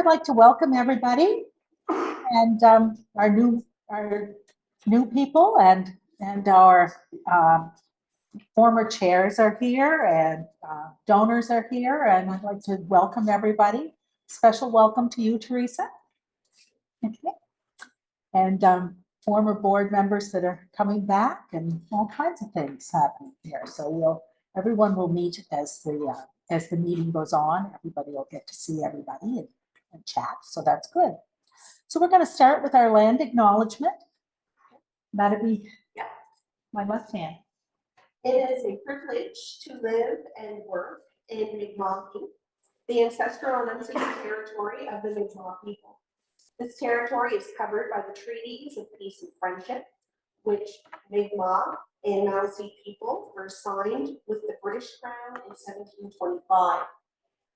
I'd like to welcome everybody and our new people and our former chairs are here and donors are here, and I'd like to welcome everybody. Special welcome to you, Teresa. Okay. And former board members that are coming back, and all kinds of things happening here. So everyone will meet as the meeting goes on. Everybody will get to see everybody and chat. So that's good. So we're going to start with our land acknowledgement. That'd be my left hand. It is a privilege to live and work in Mi'kmaq, the ancestral and unceded territory of the Mi'kmaq people. This territory is covered by the treaties of peace and friendship, which Mi'kmaq and Maliseet people were signed with the British Crown in 1725.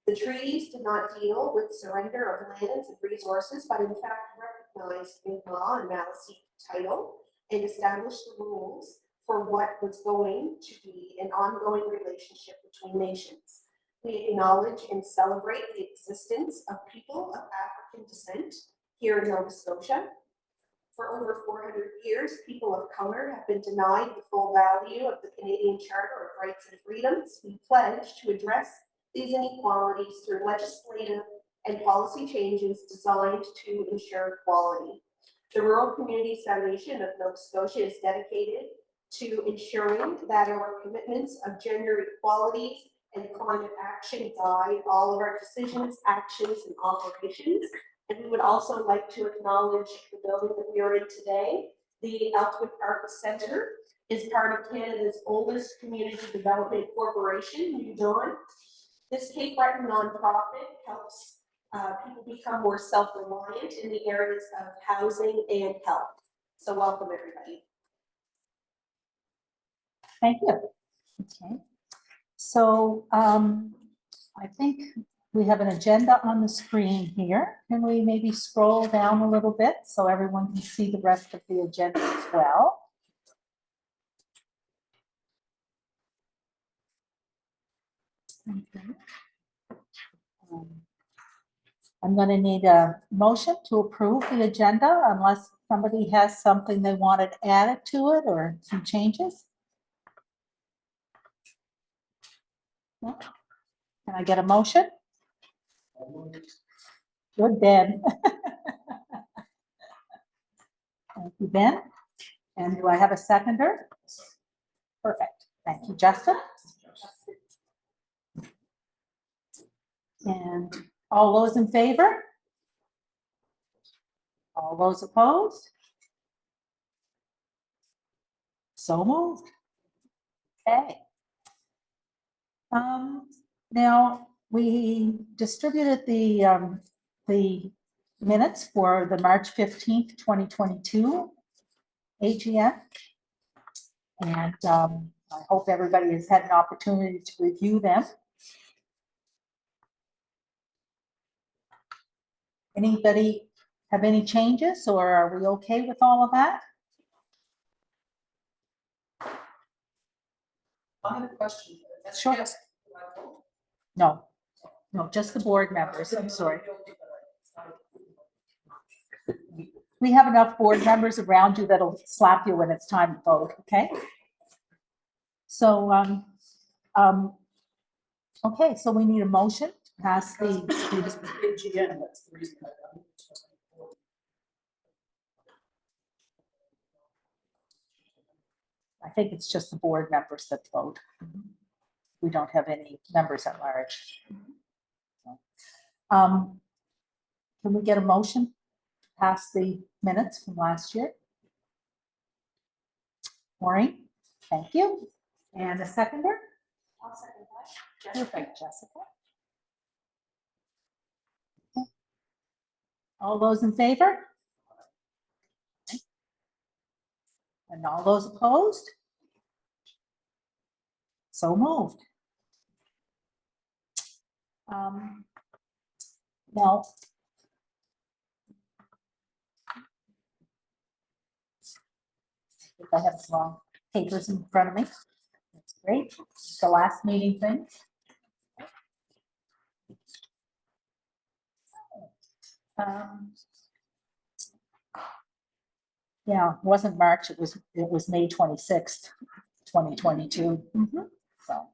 The treaties did not deal with surrender of lands and resources, but in fact recognized Mi'kmaq and Maliseet title and established the rules for what was going to be an ongoing relationship between nations. We acknowledge and celebrate the existence of people of African descent here in Nova Scotia. For over 400 years, people of color have been denied the full value of the Canadian Charter of Rights and Freedoms. We pledge to address these inequalities through legislative and policy changes designed to ensure equality. The Rural Communities Foundation of Nova Scotia is dedicated to ensuring that our commitments of gender equality and climate action guide all of our decisions, actions, and operations. And we would also like to acknowledge the building that we are in today. The Eltuek Arts Centre is part of Canada's oldest community development corporation, New Dawn. This Cape Breton nonprofit helps people become more self-reliant in the areas of housing and health. So welcome, everybody. Thank you. Okay. So I think we have an agenda on the screen here. Can we maybe scroll down a little bit so everyone can see the rest of the agenda as well? Okay. I'm going to need a motion to approve the agenda unless somebody has something they wanted added to it or some changes. No? Can I get a motion? Good, Ben. Thank you, Ben. And do I have a seconder? Perfect. Thank you, Justin. And all those in favor? All those opposed? So moved. Okay. Now we distributed the minutes for the March 15th, 2022 AGM. And I hope everybody has had an opportunity to review them. Anybody have any changes, or are we okay with all of that? I have a question. Sure. No, just the board members. I'm sorry. We have enough board members around you that'll slap you when it's time to vote, okay? So, okay, so we need a motion to pass the AGM. That's the reason I think it's just the board members that vote. We don't have any members at large. Can we get a motion to pass the minutes from last year? Maureen, thank you. And a seconder? I'll second that. Perfect, Jessica. Okay. All those in favor? Okay. And all those opposed? So moved. Now, if I have some wrong papers in front of me. That's great. The last meeting thing. Yeah, it wasn't March, it was May 26th, 2022. So,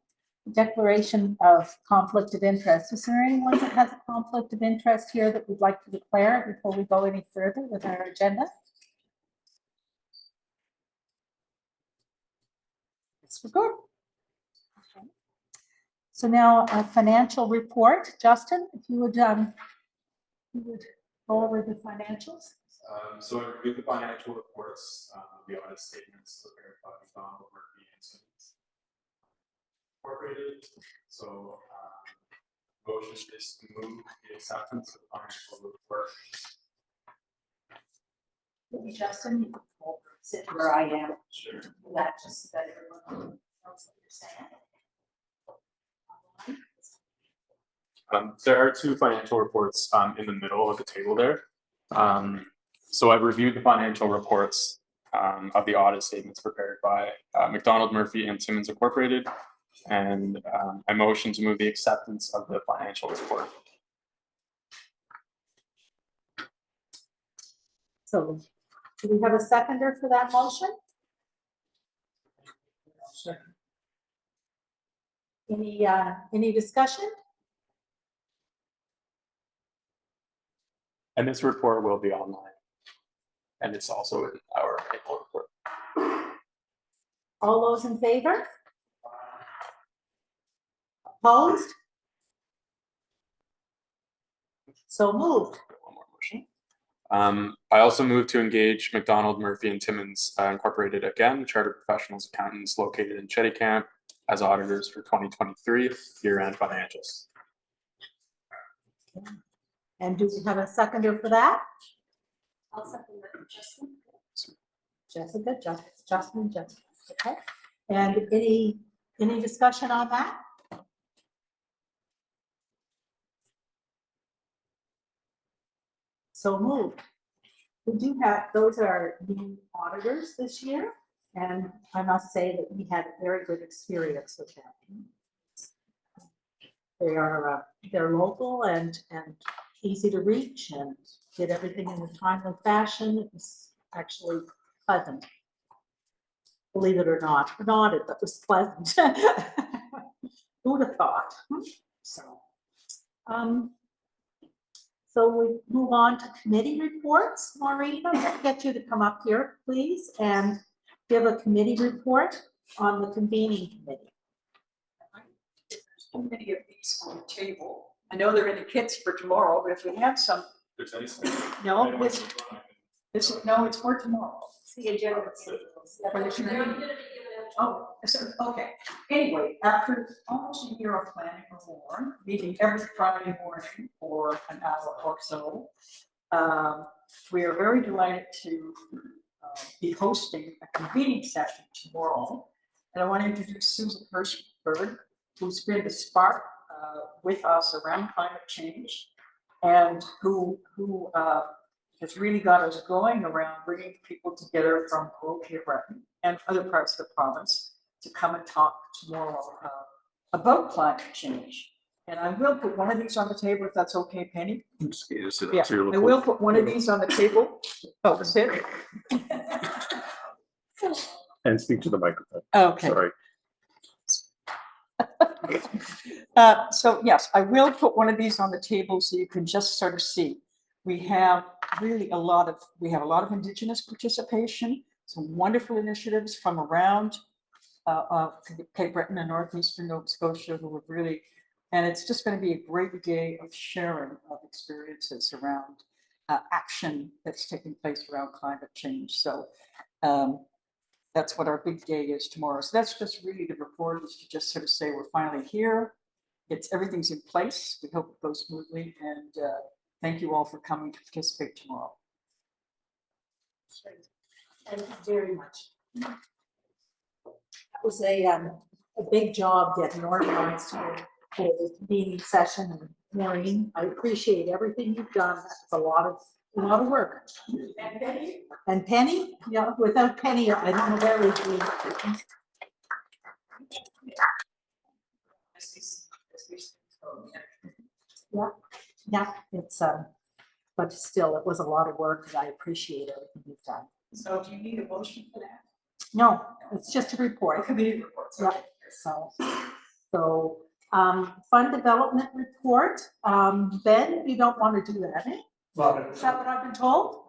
declaration of conflict of interest. Is there anyone that has a conflict of interest here that would like to declare before we go any further with our agenda? Yes, we're good. Okay. So now a financial report. Justin, if you would go over the financials. So I reviewed the financial reports, the audit statements prepared by McDonald, Murphy and Simmons Incorporated. So motion is to move the acceptance of the financial report. Justin, sit where I am. Sure. That just that everyone knows what you're saying. There are two financial reports in the middle of the table there. So I've reviewed the financial reports of the audit statements prepared by McDonald, Murphy and Simmons Incorporated. And I motion to move the acceptance of the financial report. So do we have a seconder for that motion? Sure. Any discussion? And this report will be online. And it's also in our annual report. All those in favor? Opposed? So moved. One more motion. I also moved to engage McDonald, Murphy and Timmons Incorporated again, chartered professionals accountants located in Cheticamp as auditors for 2023 year-end financials. And do we have a seconder for that? I'll second that, Justin. Jessica, Justin, Jessica. Okay. And any discussion on that? So moved. We do have, those are new auditors this year, and I must say that we had a very good experience with them. They are they're local and easy to reach and did everything in a timely fashion. It was actually pleasant. Believe it or not, an audit that was pleasant. Who would have thought? So, so we move on to committee reports. Maureen, I'm going to get you to come up here, please, and give a committee report on the convening committee. Too many of these on the table. I know they're in the kits for tomorrow, but if we have some, There's any no, this is, no, it's for tomorrow. It's the agenda. For the community. Oh, so, okay. Anyway, after almost a year of planning reform, meeting every Friday morning for an hour or so, we are very delighted to be hosting a convening session tomorrow. And I want to introduce Susan Hirschberg, who's been the spark with us around climate change and who has really got us going around bringing people together from Cape Breton and other parts of the province to come and talk tomorrow about climate change. And I will put one of these on the table if that's okay, Penny. Yeah, I will put one of these on the table. Oh, that's it. And speak to the microphone. Okay. Sorry. So yes, I will put one of these on the table so you can just sort of see. We have really a lot of Indigenous participation, some wonderful initiatives from around Cape Breton and Northeastern Nova Scotia who have really, and it's just going to be a great day of sharing of experiences around action that's taking place around climate change. So that's what our big day is tomorrow. So that's just really the report, is to just sort of say we're finally here. Everything's in place. We hope it goes smoothly, and thank you all for coming to participate tomorrow. Thank you very much. That was a big job getting organized for the convening session. And Maureen, I appreciate everything you've done. That's a lot of work. And Penny? And Penny, yeah, without Penny, I don't know where we'd be. Yeah, it's but still, it was a lot of work, and I appreciate everything you've done. So do you need a motion for that? No, it's just a report. Committee reports. Yeah. So, fund development report, Ben, you don't want to do that, eh? Is that what I've been told?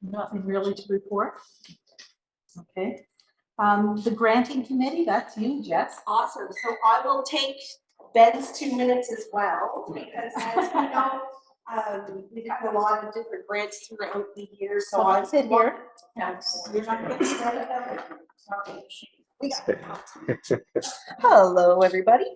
Nothing really to report. Okay. The granting committee, that's you, Jess. Awesome. So I will take Ben's 2 minutes as well, because as we know, we've had a lot of different grants throughout the year, so Well, I sit here. You're not getting started. Hello, everybody.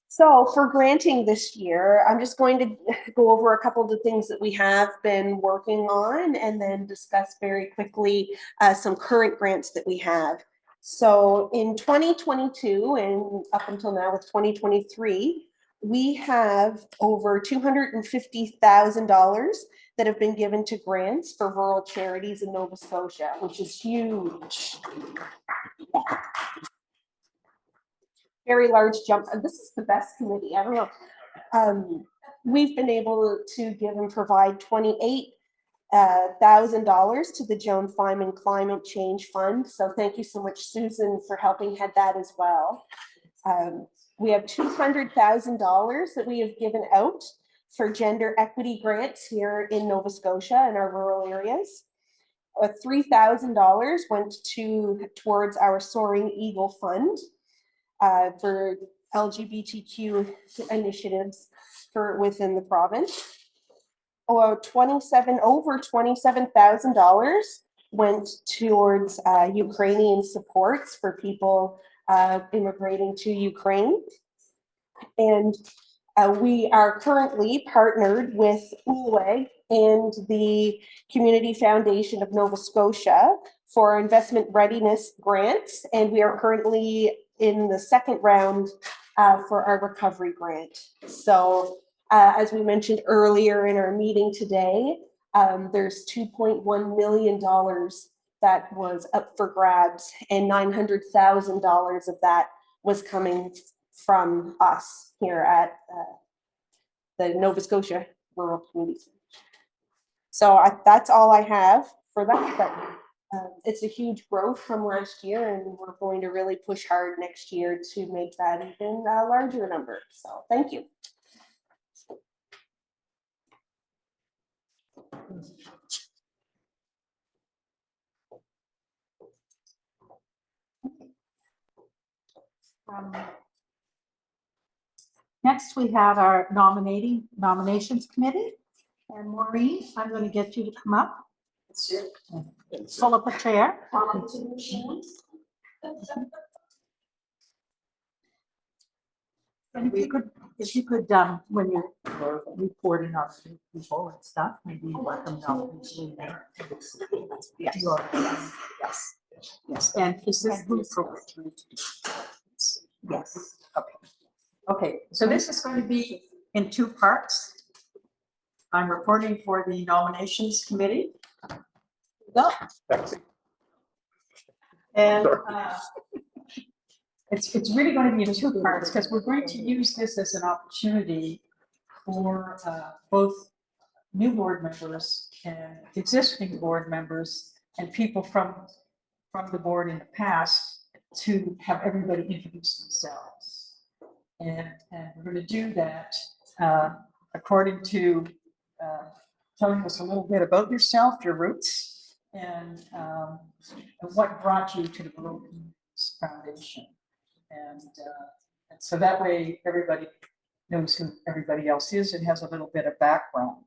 So for granting this year, I'm just going to go over a couple of the things that we have been working on and then discuss very quickly some current grants that we have. So in 2022 and up until now with 2023, we have over $250,000 that have been given to grants for rural charities in Nova Scotia, which is huge. Very large jump. This is the best committee. I don't know. We've been able to give and provide $28,000 to the Joan Fyman Climate Change Fund. So thank you so much, Susan, for helping head that as well. We have $200,000 that we have given out for gender equity grants here in Nova Scotia in our rural areas. $3,000 went towards our Soaring Eagle Fund. For LGBTQ initiatives within the province. Over $27,000 went towards Ukrainian supports for people immigrating to Ukraine. And we are currently partnered with Eltuek and the Community Foundation of Nova Scotia for investment readiness grants. And we are currently in the second round for our recovery grant. So as we mentioned earlier in our meeting today, there's $2.1 million that was up for grabs, and $900,000 of that was coming from us here at the Nova Scotia Rural Community. So that's all I have for that, but it's a huge growth from last year, and we're going to really push hard next year to make that even a larger number. So thank you. Next, we have our nominations committee. And Maureen, I'm going to get you to come up. Pull up a chair. And if you could, when you're reporting on people and stuff, maybe let them know who's in there. Yes. Yes. And is this who's appropriate? Yes. Okay. So this is going to be in two parts. I'm reporting for the nominations committee. Go. And it's really going to be in two parts because we're going to use this as an opportunity for both new board members and existing board members and people from the board in the past to have everybody introduce themselves. And we're going to do that according to telling us a little bit about yourself, your roots, and what brought you to the Rural Communities Foundation. And so that way everybody knows who everybody else is and has a little bit of background.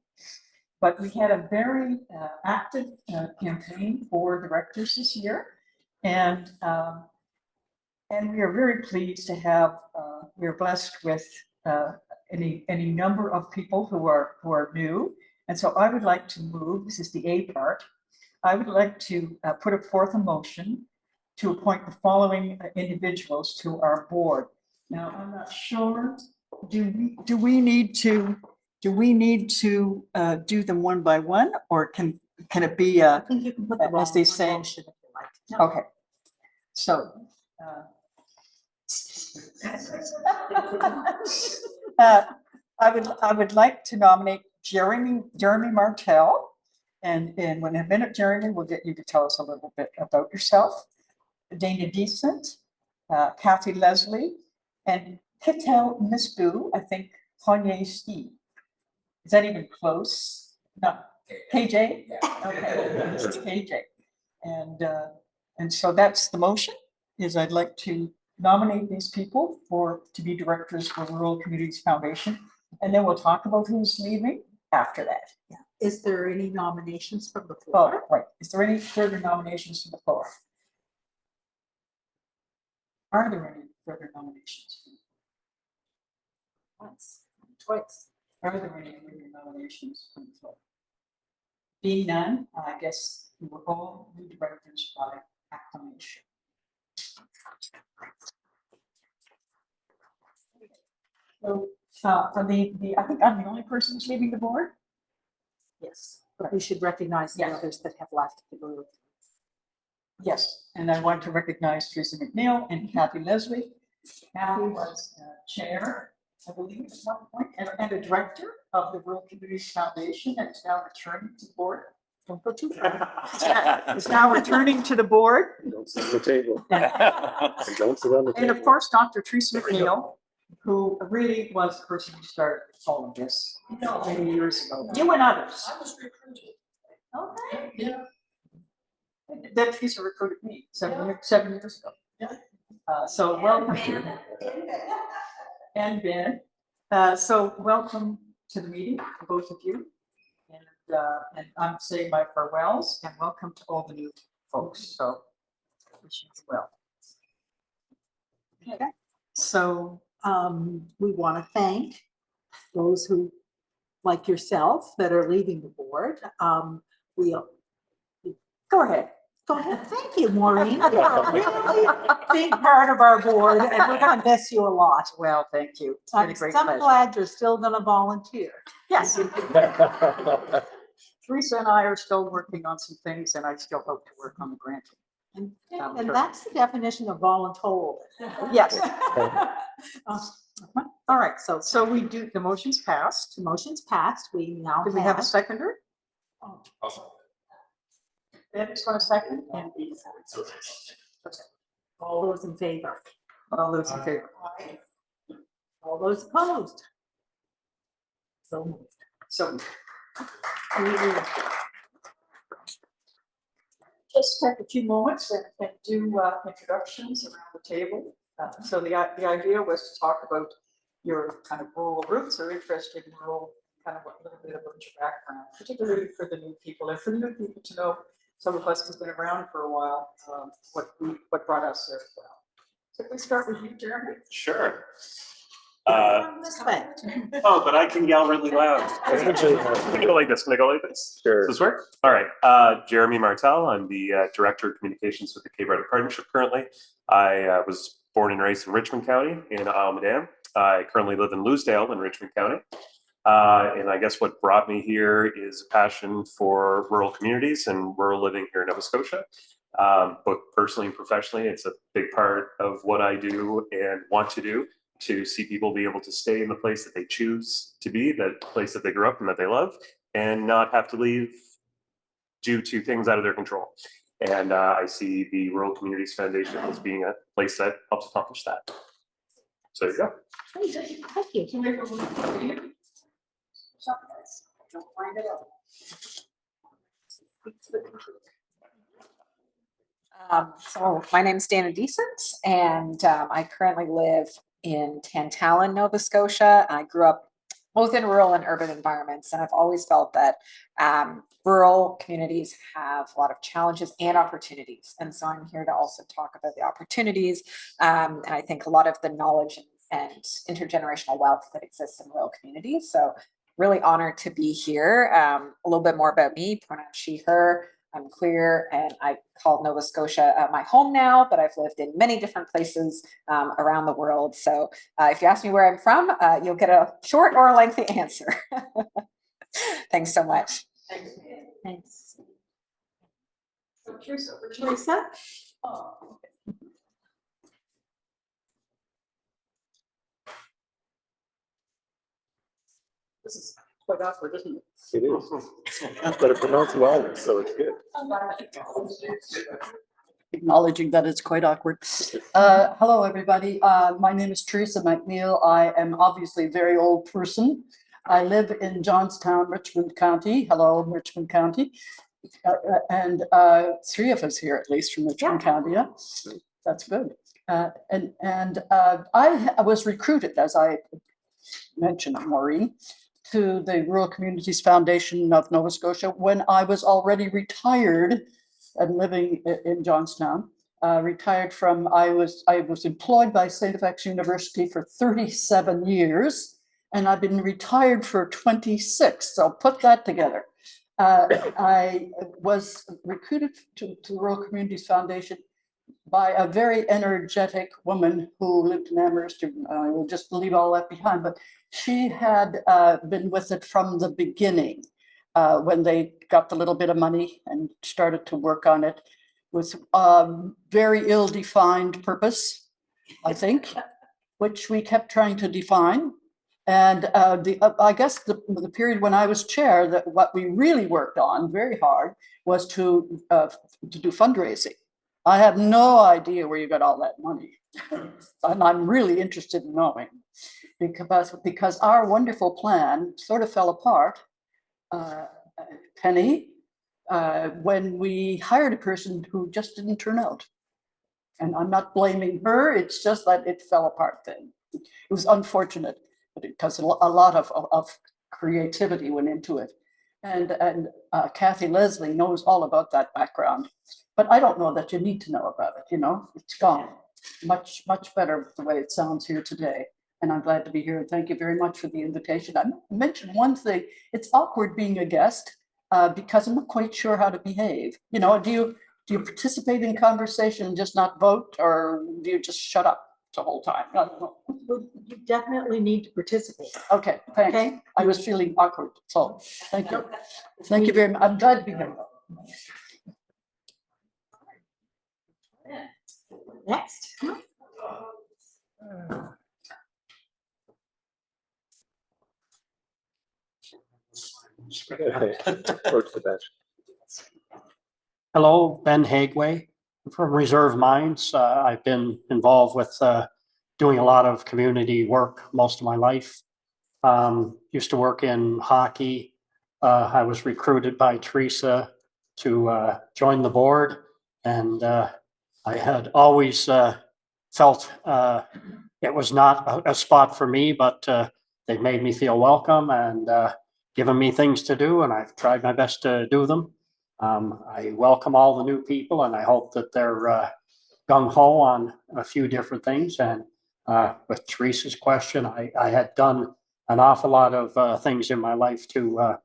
But we had a very active campaign for directors this year, and we are very pleased to have. We are blessed with any number of people who are new, and so I would like to move. This is the A part. I would like to put forth a motion to appoint the following individuals to our board. Now, I'm not sure. Do we need to do them one by one, or can it be I think you can put the as they say? motion if you like. No. Okay. So I would like to nominate Jeremy Martell. And in a minute, Jeremy, we'll get you to tell us a little bit about yourself. Dana Decent, Kathy Leslie, and Ketel Misbu, I think, Kanye Steve. Is that even close? No, KJ? Okay, this is KJ. And so that's the motion, is I'd like to nominate these people to be directors for Rural Communities Foundation. And then we'll talk about who's leaving after that. Yeah. Is there any nominations from the floor? Oh, right. Is there any further nominations from the floor? Are there any further nominations? Once, twice. Are there any further nominations from the floor? Being none, I guess we will all new directors by acclamation. So, for I think I'm the only person who's leaving the board. Yes, but we should recognize the Yes. others that have left the group. Yes, and I want to recognize Teresa McNeil and Kathy Leslie. Kathy was chair, I believe, at one point, and a director of the Rural Communities Foundation, and is now returning to the board. Don't go too far. Is now returning to the board. Don't sit on the table. And Don't sit on the and table. of course, Dr. Teresa McNeil, who really was the person who started all of this many years ago. You and others. I was recruited. Okay. Yeah. That Teresa recruited me 7 years ago. Yeah. So welcome. And Ben. So welcome to the meeting, both of you. And I'm saying my farewells and welcome to all the new folks. So wish you well. Okay. So We want to thank those who, like yourself, that are leaving the board. go ahead. Go ahead. Thank you, Maureen. Really big part of our board, and we're going to miss you a lot. Well, thank you. It's been a I'm great so pleasure. glad you're still going to volunteer. Yes. Teresa and I are still working on some things, and I still hope to work on the grant. And Sure. that's the definition of voluntold. Yes. All right, so we do, the motion's passed. The motion's passed. We now Do we have a have. seconder? Ben is going to second, and All those in favor? all those in favor. All those opposed? So moved. So We will just take a few moments and do introductions around the table. So the idea was to talk about your kind of rural roots or interest in rural, kind of a little bit about your background, particularly for the new people, and for the new people to know, some of us who've been around for a while, what brought us there as well. So if we start with you, Jeremy. Sure. this way. Oh, but I can yell really loud. Eventually, Can I go like this? Can I go like this? Sure. Does this work? All right. Jeremy Martell. I'm the Director of Communications with the Cape Breton Partnership currently. I was born and raised in Richmond County in Isle Madame. I currently live in Loosedale in Richmond County. And I guess what brought me here is a passion for rural communities and rural living here in Nova Scotia. Both personally and professionally, it's a big part of what I do and want to do, to see people be able to stay in the place that they choose to be, that place that they grew up and that they love, and not have to leave due to things out of their control. And I see the Rural Communities Foundation as being a place that helps accomplish that. So there you go. Thank you. So maybe we'll look for you. Don't find it out. So my name's Dana Decent, and I currently live in Tantallon, Nova Scotia. I grew up both in rural and urban environments, and I've always felt that rural communities have a lot of challenges and opportunities. And so I'm here to also talk about the opportunities, and I think a lot of the knowledge and intergenerational wealth that exists in rural communities. So really honored to be here. A little bit more about me, pronoun she, her. I'm queer, and I call Nova Scotia my home now, but I've lived in many different places around the world. So if you ask me where I'm from, you'll get a short or a lengthy answer. Thanks so much. Thanks. So Teresa, Teresa? Oh, okay. This is quite awkward, isn't it? It is. But it pronounced well, so it's good. Acknowledging that it's quite awkward. Hello, everybody. My name is Teresa McNeil. I am obviously a very old person. I live in Johnstown, Richmond County. Hello, Richmond County. And three of us here, at least from Richmond County. Yeah, that's good. I was recruited, as I mentioned, Maureen, to the Rural Communities Foundation of Nova Scotia when I was already retired and living in Johnstown. Retired from, I was employed by St. FX University for 37 years, and I've been retired for 26. So put that together. I was recruited to the Rural Communities Foundation by a very energetic woman who lived in Amherst. I will just leave all that behind, but she had been with it from the beginning when they got the little bit of money and started to work on it with very ill-defined purpose, I think, which we kept trying to define. And I guess the period when I was chair, that what we really worked on very hard was to do fundraising. I have no idea where you got all that money, and I'm really interested in knowing, because our wonderful plan sort of fell apart, Penny, when we hired a person who just didn't turn out. And I'm not blaming her, it's just that it fell apart then. It was unfortunate, because a lot of creativity went into it. And Kathy Leslie knows all about that background. But I don't know that you need to know about it, it's gone. Much better the way it sounds here today. And I'm glad to be here. And thank you very much for the invitation. I mentioned one thing, it's awkward being a guest because I'm not quite sure how to behave. Do you participate in conversation and just not vote, or do you just shut up the whole time? I don't know. You definitely need to participate. Okay, thanks. Okay. I was feeling awkward, so thank you. Thank you very much. I'm glad to be here. Next. Approach the bench. Hello, Ben Hagway from Reserve Mines. I've been involved with doing a lot of community work most of my life. Used to work in hockey. I was recruited by Teresa to join the board, and I had always felt it was not a spot for me, but they've made me feel welcome and given me things to do, and I've tried my best to do them. I welcome all the new people, and I hope that they're gung-ho on a few different things. And with Teresa's question, I had done an awful lot of things in my life to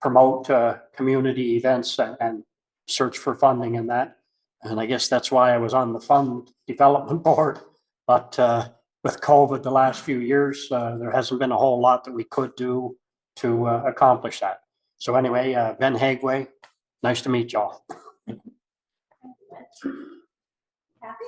promote community events and search for funding in that. And I guess that's why I was on the fund development board. But with COVID the last few years, there hasn't been a whole lot that we could do to accomplish that. So anyway, Ben Hagway, nice to meet y'all. Kathy?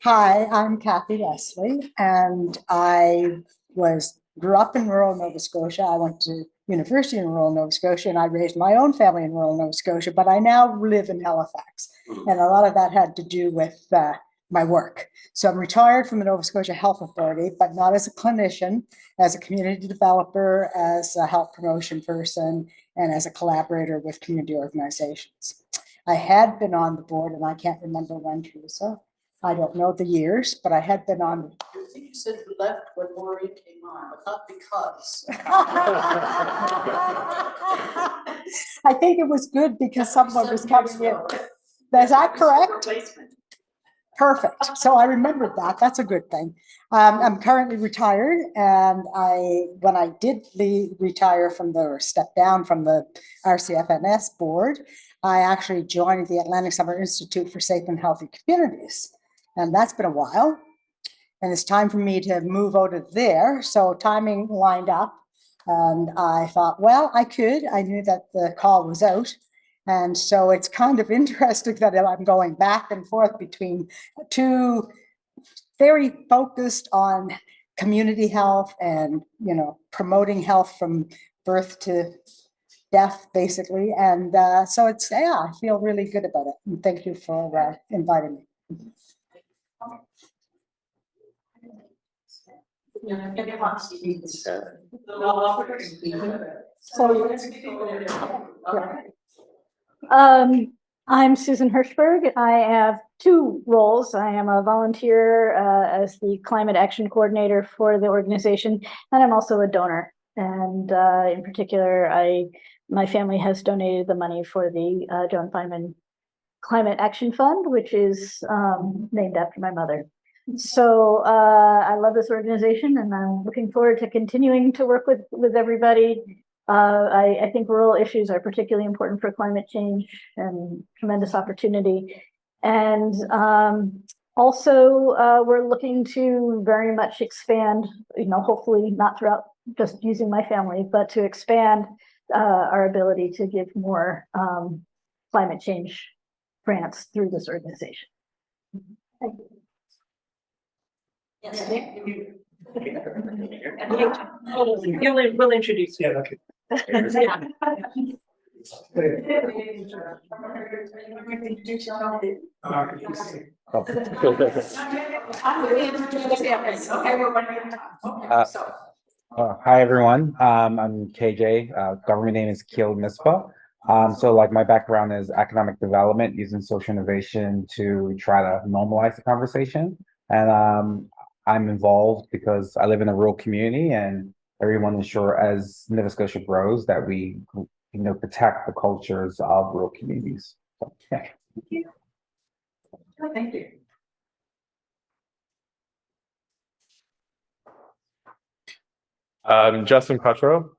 Hi, I'm Kathy Leslie, and I grew up in rural Nova Scotia. I went to university in rural Nova Scotia, and I raised my own family in rural Nova Scotia, but I now live in Halifax. And a lot of that had to do with my work. So I'm retired from the Nova Scotia Health Authority, but not as a clinician, as a community developer, as a health promotion person, and as a collaborator with community organizations. I had been on the board, and I can't remember when, Teresa. I don't know the years, but I had been on. I think you said you left when Maureen came on, but not because. I think it was good because someone was coming in. Is that correct? Perfect. So I remembered that. That's a good thing. I'm currently retired, and when I did step down from the RCFNS board, I actually joined the Atlantic Summer Institute for Safe and Healthy Communities. And that's been a while. And it's time for me to move out of there. So timing lined up. And I thought, well, I knew that the call was out. And so it's kind of interesting that I'm going back and forth between two very focused on community health and, you know, promoting health from birth to death, basically. And so it's, yeah, I feel really good about it. And thank you for inviting me. I'm Susan Hirschberg. I have two roles. I am a volunteer as the climate action coordinator for the organization, and I'm also a donor. And in particular, my family has donated the money for the John Feynman Climate Action Fund, which is named after my mother. So I love this organization, and I'm looking forward to continuing to work with everybody. I think rural issues are particularly important for climate change and tremendous opportunity. And also, we're looking to very much expand, you know, hopefully not throughout just using my family, but to expand our ability to give more climate change grants through this organization. Thank you. Yes. We'll introduce you. Okay. Hi everyone, I'm KJ, government name is Keel Mispa. So like my background is economic development using social innovation to try to normalize the conversation. And I'm involved because I live in a rural community and everyone ensure as Nova Scotia grows that we, you know, protect the cultures of rural communities. So, yeah. Thank you. Thank you. Justin Cutro.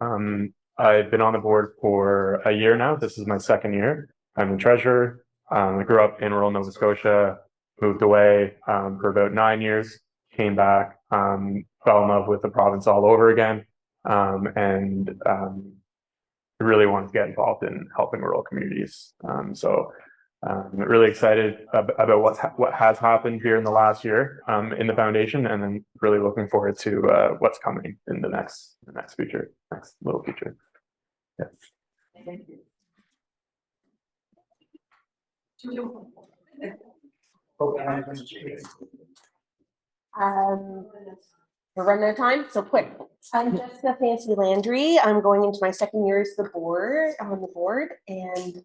I've been on the board for a year now. This is my second year. I'm the treasurer. I grew up in rural Nova Scotia, moved away for about 9 years, came back, fell in love with the province all over again, and really wanted to get involved in helping rural communities. So really excited about what has happened here in the last year in the foundation, and then really looking forward to what's coming in the next future, next little future. Yeah. Thank you. We're running out of time, so quick. I'm Jessica Fancy Landry. I'm going into my second year as I'm on the board, and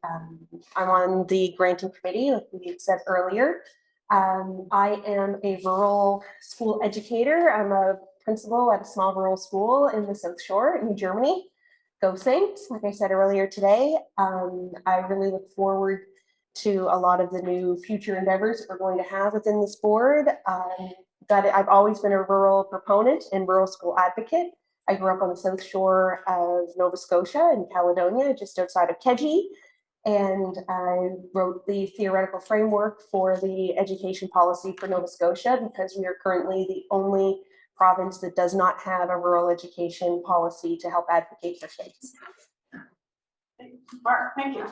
I'm on the granting committee, like we had said earlier. I am a rural school educator. I'm a principal at a small rural school in the South Shore in Germany. Go Saints, like I said earlier today. I really look forward to a lot of the new future endeavors we're going to have within this board. I've always been a rural proponent and rural school advocate. I grew up on the South Shore of Nova Scotia in Caledonia, just outside of Keji. And I wrote the theoretical framework for the education policy for Nova Scotia because we are currently the only province that does not have a rural education policy to help advocate for kids. Mark, thank you.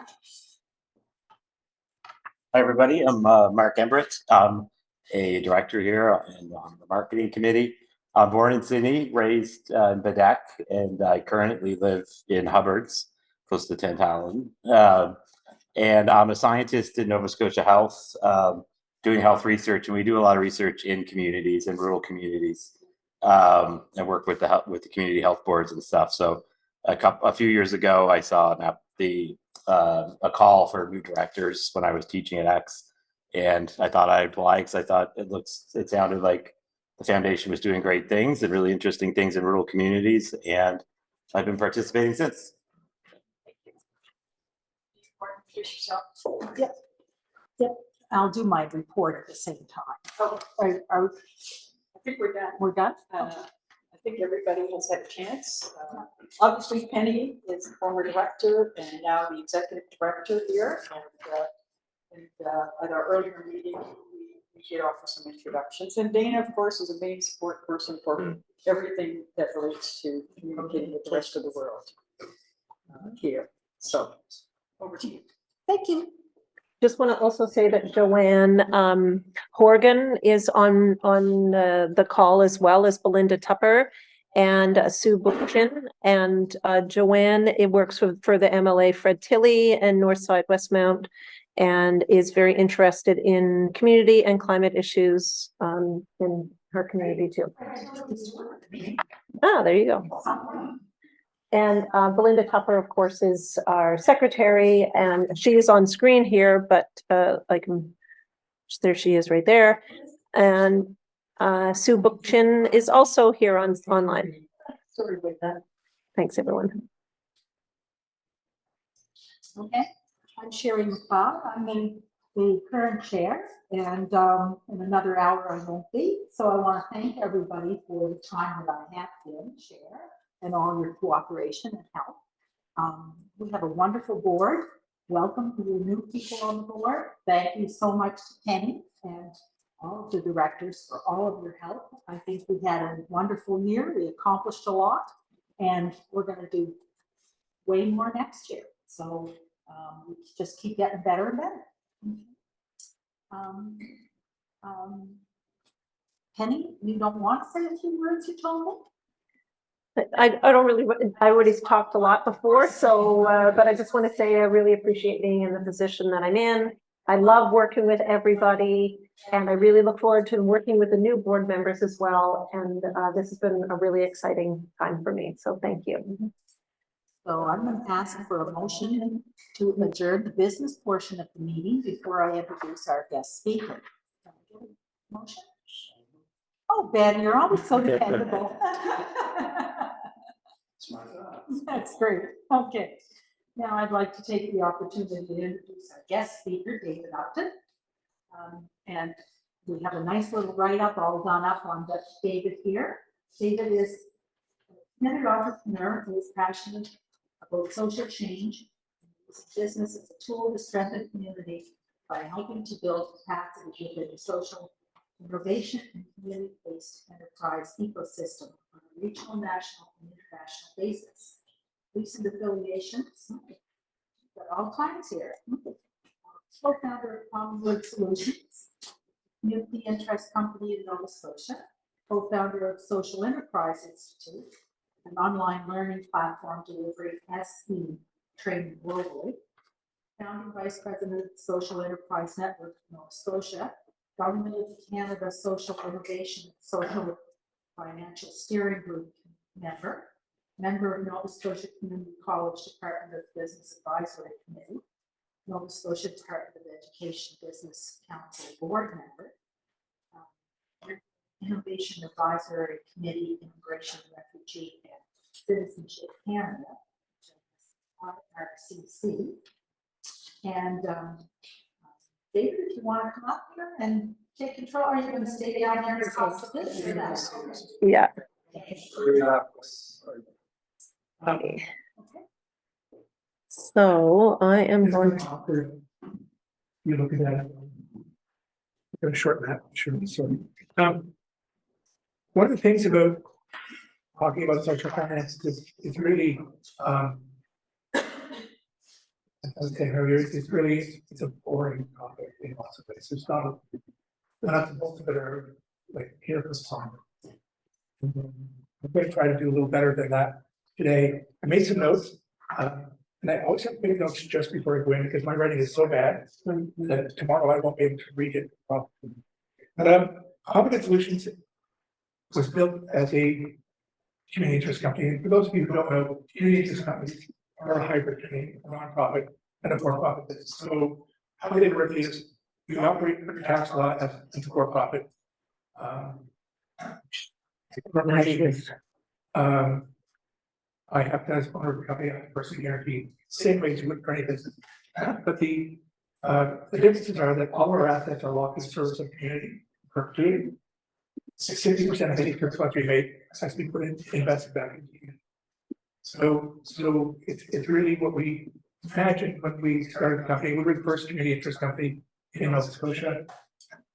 Hi, everybody. I'm Mark Embrett. I'm a director here on the marketing committee. I'm born in Sydney, raised in Badek, and I currently live in Hubbards, close to Tantallon. And I'm a scientist in Nova Scotia Health, doing health research, and we do a lot of research in communities and rural communities, and work with the community health boards and stuff. So a few years ago, I saw a call for new directors when I was teaching at X, and I thought I'd apply because I thought it sounded like the foundation was doing great things and really interesting things in rural communities, and I've been participating since. Yep. Yep. I'll do my report at the same time. I think we're done. We're done? I think everybody has had a chance. Obviously, Penny is the former director and now the executive director here. And at our earlier meeting, we did offer some introductions. And Dana, of course, is a main support person for everything that relates to communicating with the rest of the world here. So over to you. Thank you. Just want to also say that Joanne Horgan is on the call, as well as Belinda Tupper and Sue Bookchin. And Joanne, it works for the MLA Fred Tilley and Northside Westmount, and is very interested in community and climate issues in her community too. Ah, there you go. And Belinda Tupper, of course, is our secretary, and she is on screen here, but there she is right there. And Sue Bookchin is also here online. Sorry about that. Thanks, everyone. Okay, I'm Sherry McLeod. I'm the current chair, and in another hour I won't be. So I want to thank everybody for the time that I have been chair and all your cooperation and help. We have a wonderful board. Welcome to the new people on the board. Thank you so much to Penny and all of the directors for all of your help. I think we had a wonderful year. We accomplished a lot, and we're going to do way more next year. So we just keep getting better and better. Penny, you don't want to say a few words, you told me? I don't really, I already talked a lot before, so, but I just want to say I really appreciate being in the position that I'm in. I love working with everybody, and I really look forward to working with the new board members as well. And this has been a really exciting time for me, so thank you. So I'm going to ask for a motion to adjourn the business portion of the meeting before I introduce our guest speaker. Motion? Oh, Ben, you're always so dependable. That's great. Okay. Now I'd like to take the opportunity to introduce our guest speaker, David Upton. And we have a nice little write-up all done up on David here. David is a committed entrepreneur who is passionate about social change. His business is a tool to strengthen community by helping to build capacity within the social innovation and community-based enterprise ecosystem on a regional, national, and international basis. Recent affiliations, got all kinds here. Co-founder of Commonwood Solutions, community interest company in Nova Scotia, co-founder of Social Enterprise Institute, an online learning platform delivering SE training globally, founding vice president of the Social Enterprise Network of Nova Scotia, Government of Canada Social Innovation Social Financial Steering Group member of Nova Scotia Community College Department of Business Advisory Committee, Nova Scotia Department of Education Business Council Board member, Innovation Advisory Committee, Immigration, Refugee, and Citizenship Canada, RCC. And David, if you want to come up here and take control, are you going to stay down there and talk to this? Yeah. Okay. So I am going. You look at that. Got a short map, sure. So, one of the things about talking about social finance is really, as I said earlier, it's a boring topic in lots of ways. There's not most of it are like here for song. I'm going to try to do a little better than that today. I made some notes, and I always have to make notes just before I go in because my writing is so bad that tomorrow I won't be able to read it properly. But Commonwood Solutions was built as a community interest company. And for those of you who don't know, community interest companies are a hybrid between a nonprofit and a for-profit business. So how they work is we operate under tax law as a for-profit. I have to, as owner of the company, I have to personally guarantee same way as you would for any business. But the differences are that all our assets are locked in service of community perpetuity. 60% of any funds we make has to be put in invested back in community. So it's really what we imagined when we started the company. We were the first community interest company in Nova Scotia.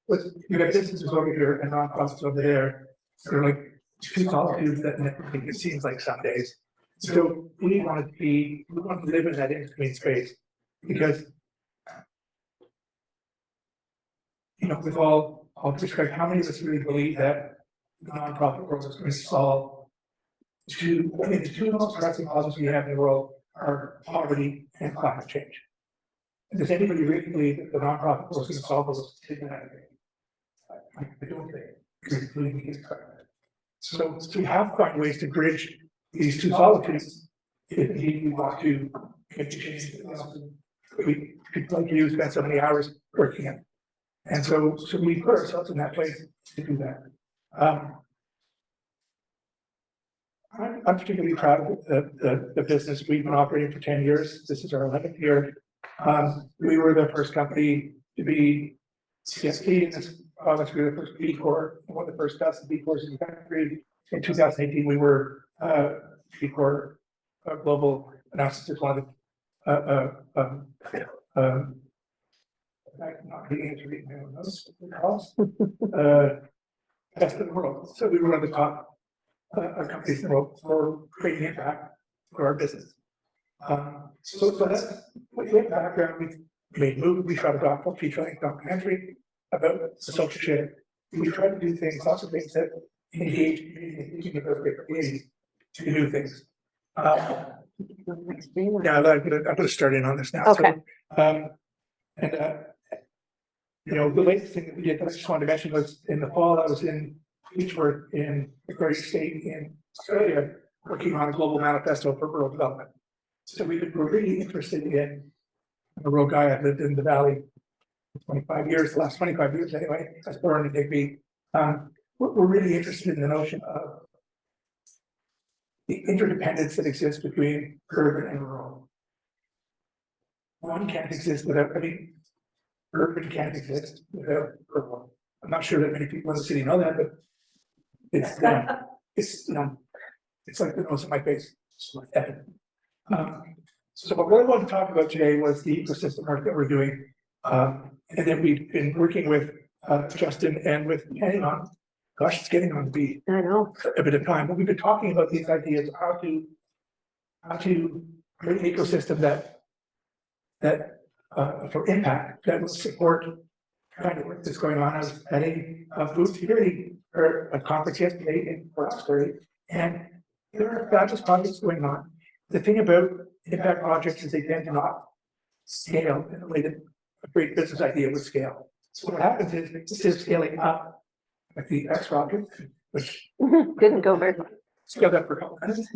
You got businesses over here and nonprofits over there. They're like two solitudes that never think it seems like some days. So we wanted to live in that in-between space because with all due respect, how many of us really believe that the nonprofit world is going to solve the two most pressing problems we have in the world are poverty and climate change? Does anybody really believe that the nonprofit world is going to solve those two things? I don't think, because it's really is correct. So we have to find ways to bridge these two solitudes if indeed we want to get to change. We could like you spend so many hours working it. And so we put ourselves in that place to do that. I'm particularly proud of the business. We've been operating for 10 years. This is our 11th year. We were the first company to be CSP in this province. We were the first B Corp, one of the first dozen B Corps in the country. In 2018, we were B Corp Global, announced as one of the not being able to read my own notes, best in the world. So we were one of the top companies in the world for creating impact for our business. So that's with the background. We made movies, we shot a feature-length documentary about the social share. We try to do things, lots of things that engage community to do things. Yeah, I'm gonna start in on this now. Okay. So, the latest thing that we did that I just wanted to mention was in the fall, I was in Beechworth in the great state in Australia, working on a global manifesto for rural development. So we're really interested in, I'm a rural guy. I've lived in the valley for 25 years, the last 25 years anyway. I was born in Digby. We're really interested in the notion of the interdependence that exists between urban and rural. One can't exist without, urban can't exist without rural. I'm not sure that many people in the city know that, but it's like the nose on my face. It's like evident. So what I wanted to talk about today was the ecosystem work that we're doing, and then we've been working with Justin and with getting on. Gosh, it's getting on to be I know a bit of time, but we've been talking about these ideas of how to create an ecosystem that for impact that will support kind of work that's going on. I was at a food security or a conference yesterday in Roxbury, and there are fabulous projects going on. The thing about impact projects is they tend to not scale in the way that a great business idea would scale. So what happens is instead of scaling up, like the X rocket, which didn't go very well. scaled up for a couple of minutes,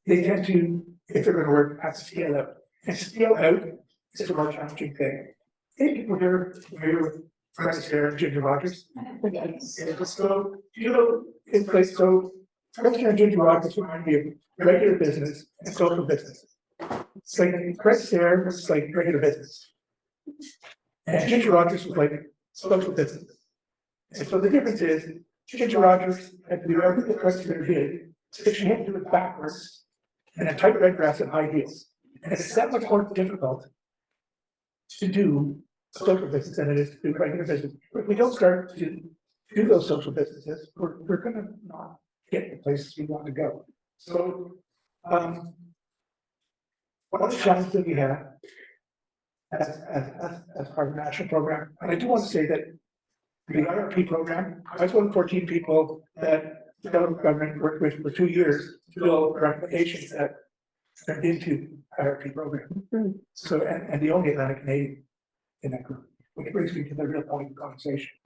they tend to, if they're going to work, have to scale out. And scale out is a more challenging thing. I think people here are familiar with Fred Astaire and Ginger Rogers. So, in place, so Fred Astaire and Ginger Rogers remind me of regular business and social business. It's like Fred Astaire was like regular business, and Ginger Rogers was like social business. And so the difference is Ginger Rogers had to do everything Fred Astaire did, so she had to do it backwards in a tight red dress and high heels. And it's that much more difficult to do social business than it is to do regular business. If we don't start to do those social businesses, we're going to not get the places we want to go. So, one of the challenges that we have as part of the national program, and I do want to say that the IRP program, I was one of 14 people that the federal government worked with for 2 years to build recommendations that turned into IRP program. So, and the only Atlantic Canadian in that group, which brings me to the real point of the conversation.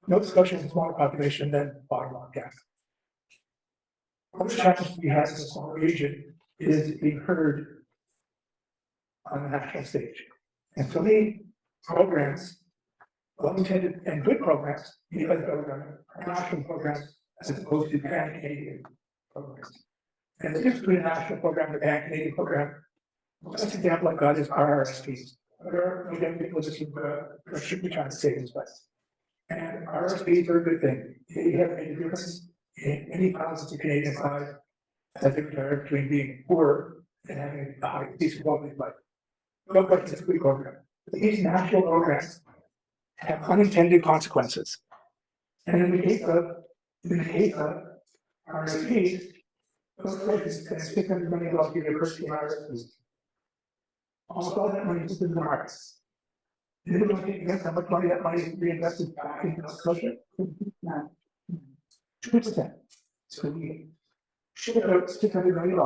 Nova Scotia has a smaller population than Ottawa, Canada. One of the challenges we have in a small region is being heard on the national stage. And so many programs, well-intended and good programs, made by the federal government, are national programs as opposed to Canadian programs. And the difference between a national program and a Canadian program, the best example I've got is our RSPs. Again, people just should be trying to say this, but and RSPs are a good thing. They have made a difference in many thousands of Canadians' lives as they retire between being poor and having a high, decent quality of life. No question, it's a good program. But these national programs have unintended consequences. And in the case of RSPs, those places can spend $600 million a year per RSPs. Almost all that money is in the markets. Did anybody guess how much money that money is reinvested back into Nova Scotia? No. 2%. So we ship out $600 million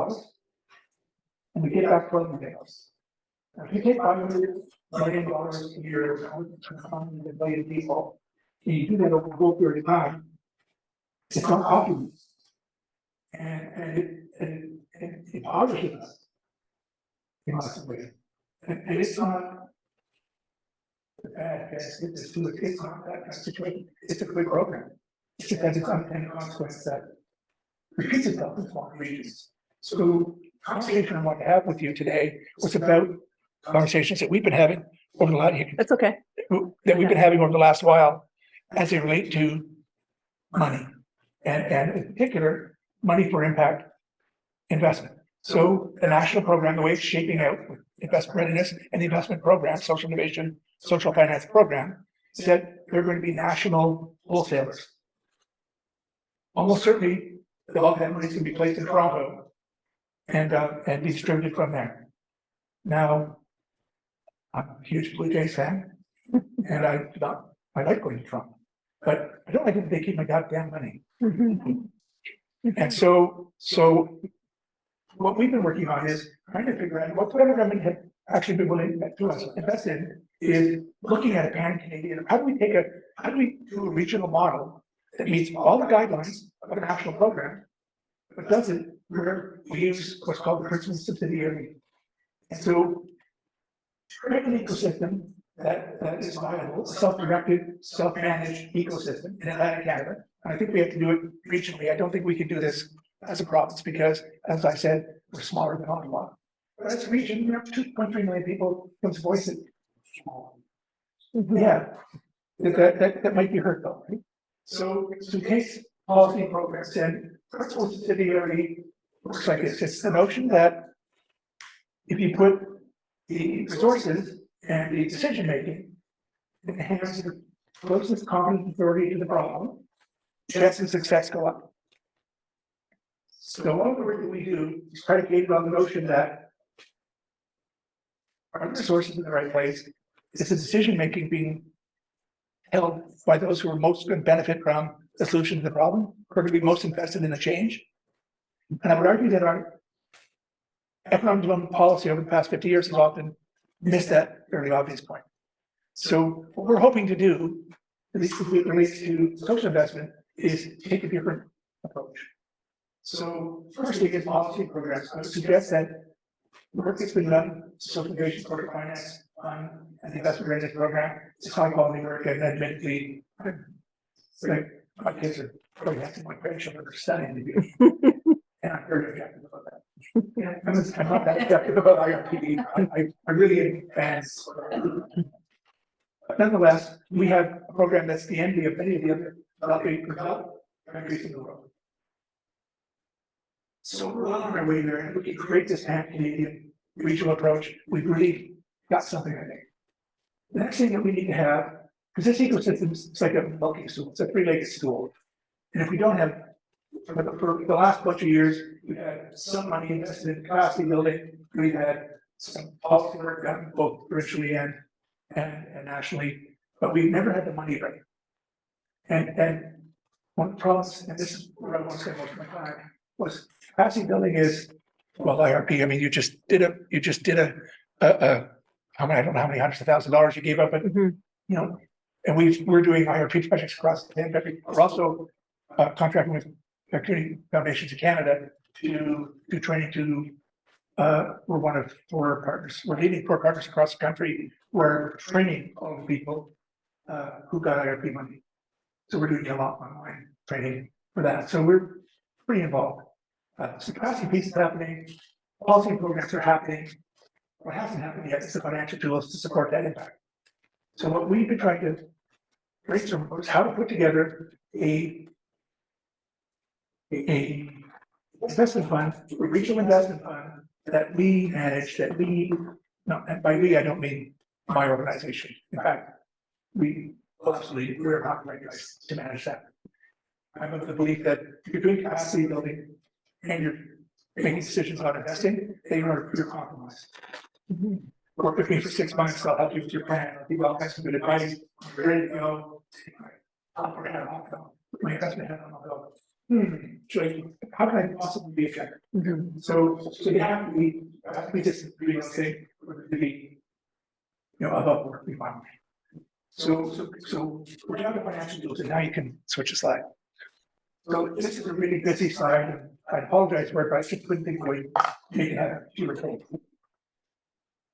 and we get back $12 million. Now, if you take $500 million a year, from a million people, and you do that over a whole period of time, it's not optimal. And it impoverishes us in lots of ways. And it's not bad, it's not that kind of situation. It's a good program. It's just that it's unintended consequence that repeats itself in small regions. So the conversation I want to have with you today was about conversations that we've been having over the last That's okay. while as they relate to money and in particular, money for impact investment. So the national program, the way it's shaping out with investment readiness and the investment program, social innovation, social finance program, is that they're going to be national wholesalers. Almost certainly, the bulk of that money is going to be placed in Toronto and be distributed from there. Now, I'm a huge Blue Jays fan, and I like going to Toronto, but I don't like it if they keep my goddamn money. And so what we've been working on is trying to figure out what federal government had actually been willing to invest in is looking at a pan-Canadian, how do we do a regional model that meets all the guidelines of a national program, but doesn't where we use what's called the principal subsidiary. And so create an ecosystem that is viable, a self-directed, self-managed ecosystem in Atlantic Canada. And I think we have to do it regionally. I don't think we can do this as a province because, as I said, we're smaller than Ottawa. But as a region, 2.3 million people can voice it. Yeah, that might be heard though, right? So case policy programs and principal subsidiarity looks like this. It's the notion that if you put the resources and the decision making in the hands of the closest competent authority to the problem, chances of success go up. So all the work that we do is predicated on the notion that are the resources in the right place? Is the decision making being held by those who are most going to benefit from the solution to the problem, who are going to be most invested in the change? And I would argue that our economic development policy over the past 50 years has often missed that fairly obvious point. So what we're hoping to do, at least as it relates to social investment, is take a different approach. So firstly, in policy programs, I would suggest that the work that's been done, social innovation, corporate finance, and the investment readiness program is high quality work, and admittedly, like, my kids are probably asking my grandchildren are studying to do. And I'm very objective about that. I'm not that objective about IRPD. I really am fans. But nonetheless, we have a program that's the envy of many of the other developed countries in the world. So we're well on our way there, and we can create this pan-Canadian regional approach. We've really got something, I think. The next thing that we need to have, because this ecosystem is like a milking stool, it's a three-legged stool. And if we don't have, for the last bunch of years, we've had some money invested in capacity building, we've had some policy work done both provincially and nationally, but we've never had the money right. And one of the problems, and this is where I want to spend most of my time, was capacity building is, well, IRP, I mean, you just did a I don't know how many hundreds of thousands of dollars you gave up, but you know, and we're doing IRP projects across the country. We're also contracting with community foundations in Canada to do training to we're one of 4 partners. We're leading 4 partners across the country. We're training all the people who got IRP money. So we're doing a lot of online training for that. So we're pretty involved. So capacity piece is happening. Policy programs are happening. What hasn't happened yet is the financial tools to support that impact. So what we've been trying to brainstorm is how to put together a investment fund, a regional investment fund that we manage, that we, no, and by we, I don't mean my organization. In fact, we're not right guys to manage that. I'm of the belief that if you're doing capacity building and you're making decisions on investing, you're compromised. work with me for 6 months, I'll help you with your plan, I'll give you all kinds of good advice, you're ready to go. I'll put my investment hat on, I'll go, how can I possibly be effective? So you have to be just really okay to be, above board, be fine. So we're down to financial tools, and now you can switch the slide. So this is a really busy slide, and I apologize for it, but I just couldn't think of a way to make it have fewer things.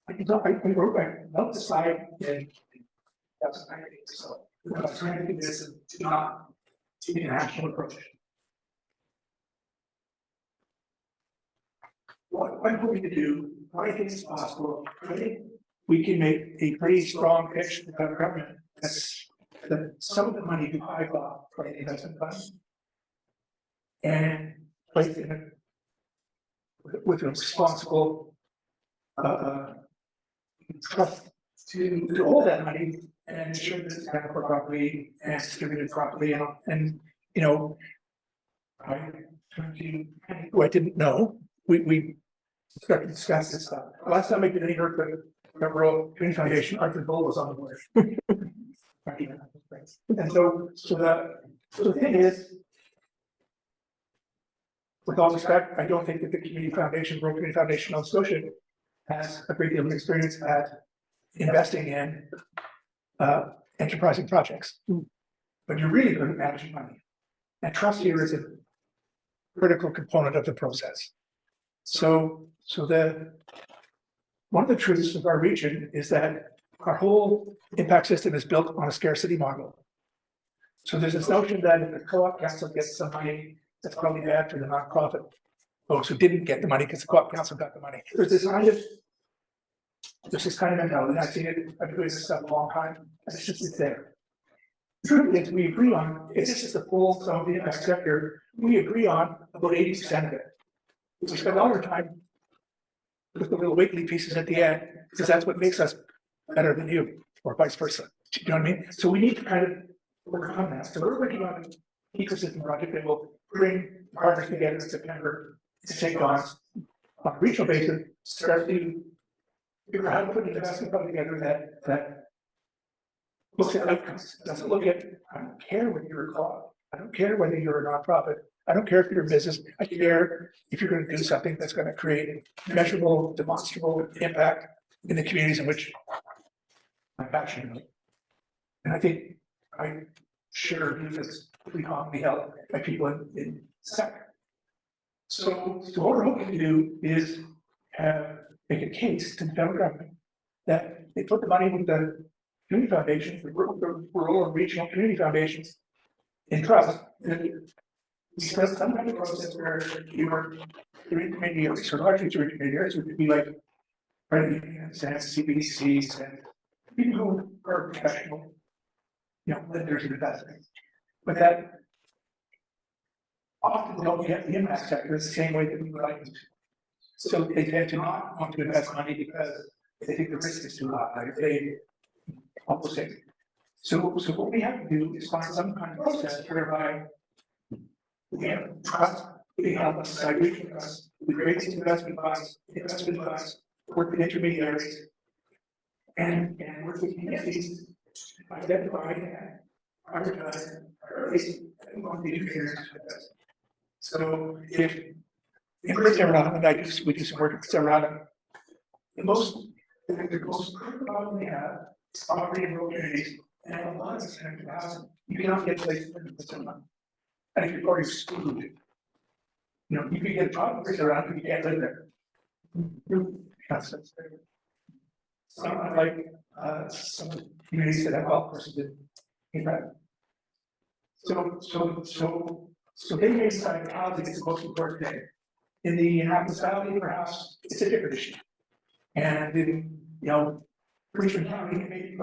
I wrote the slide in, that's what I think, so I was trying to do this and not take an actual approach. What I'm hoping to do, what I think is possible, I think we can make a pretty strong pitch to the federal government that some of the money you buy for the investment funds and place it in with a responsible trust to hold that money and ensure that it's accounted for properly and distributed properly and I didn't know. We started to discuss this stuff. Last time I did any work with the Rural Community Foundation, Arthur Bull was on the board. And so the thing is, with all respect, I don't think that the Community Foundation, Rural Community Foundation of Scotia has a great deal of experience at investing in enterprising projects. But you're really good at managing money. And trust here is a critical component of the process. So one of the truths of our region is that our whole impact system is built on a scarcity model. So there's this notion that if the co-op council gets some money, that's probably bad for the nonprofit folks who didn't get the money because the co-op council got the money. There's this kind of mentality. I've seen it, I've been doing this stuff a long time, and it's just there. The truth is, we agree on, if this is the full sum of the impact sector, we agree on about 80% of it. We spend all our time with the little wiggly pieces at the end, because that's what makes us better than you, or vice versa. Do you know what I mean? So we need to kind of work on that. So we're working on an ecosystem project that will bring partners together in September to take on a regional basis, start to figure out how to put an investment fund together that looks at outcomes, doesn't look at, I don't care whether you're a co-op, I don't care whether you're a nonprofit, I don't care if you're a business, I care if you're going to do something that's going to create measurable, demonstrable impact in the communities in which I'm passionate. And I think I share this pretty commonly held by people in the sector. So what we're hoping to do is make a case to the federal government that they put the money with the community foundations, the rural and regional community foundations in trust. We start some kind of process where you are intermediaries, or largely through intermediaries, which would be like credit unions and CBDCs and people who are professional, lenders and investors. But that often don't get the impact sector the same way that we would like to. So they tend to not want to invest money because they think the risk is too high. So what we have to do is find some kind of process whereby we have trust, we have a society trust, we create these investment funds, work with intermediaries, and work with communities, identify and prioritize, or at least want the intermediaries. So if in Sarah, and we do some work in Sarah, the most critical problem we have is poverty in rural communities, and a lot of it's housing. You cannot get places in Sarah. And if you're already excluded, you can get a problem with Sarah, you can't live there. Some like some communities that have golf courses in that. So they may decide housing is the most important thing. In the Annapolis Valley, perhaps it's a different issue. And in, Richmond County, maybe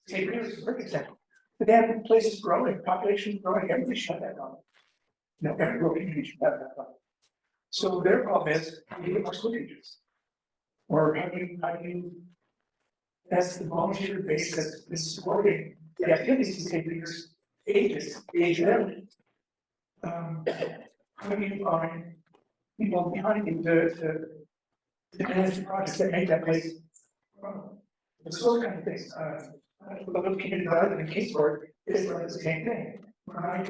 St. Mary's is a perfect example. But then places growing, population growing, everybody shut that down. Every rural community should have that down. So their problem is, you get more slippages. Or how do you, that's the volunteer base that's been supporting the activities of St. Mary's ages, the age of everything. How do you find people behind you to manage the projects that make that place grow? It's those kind of things, the little community that I live in Kingsport is like the same thing. When I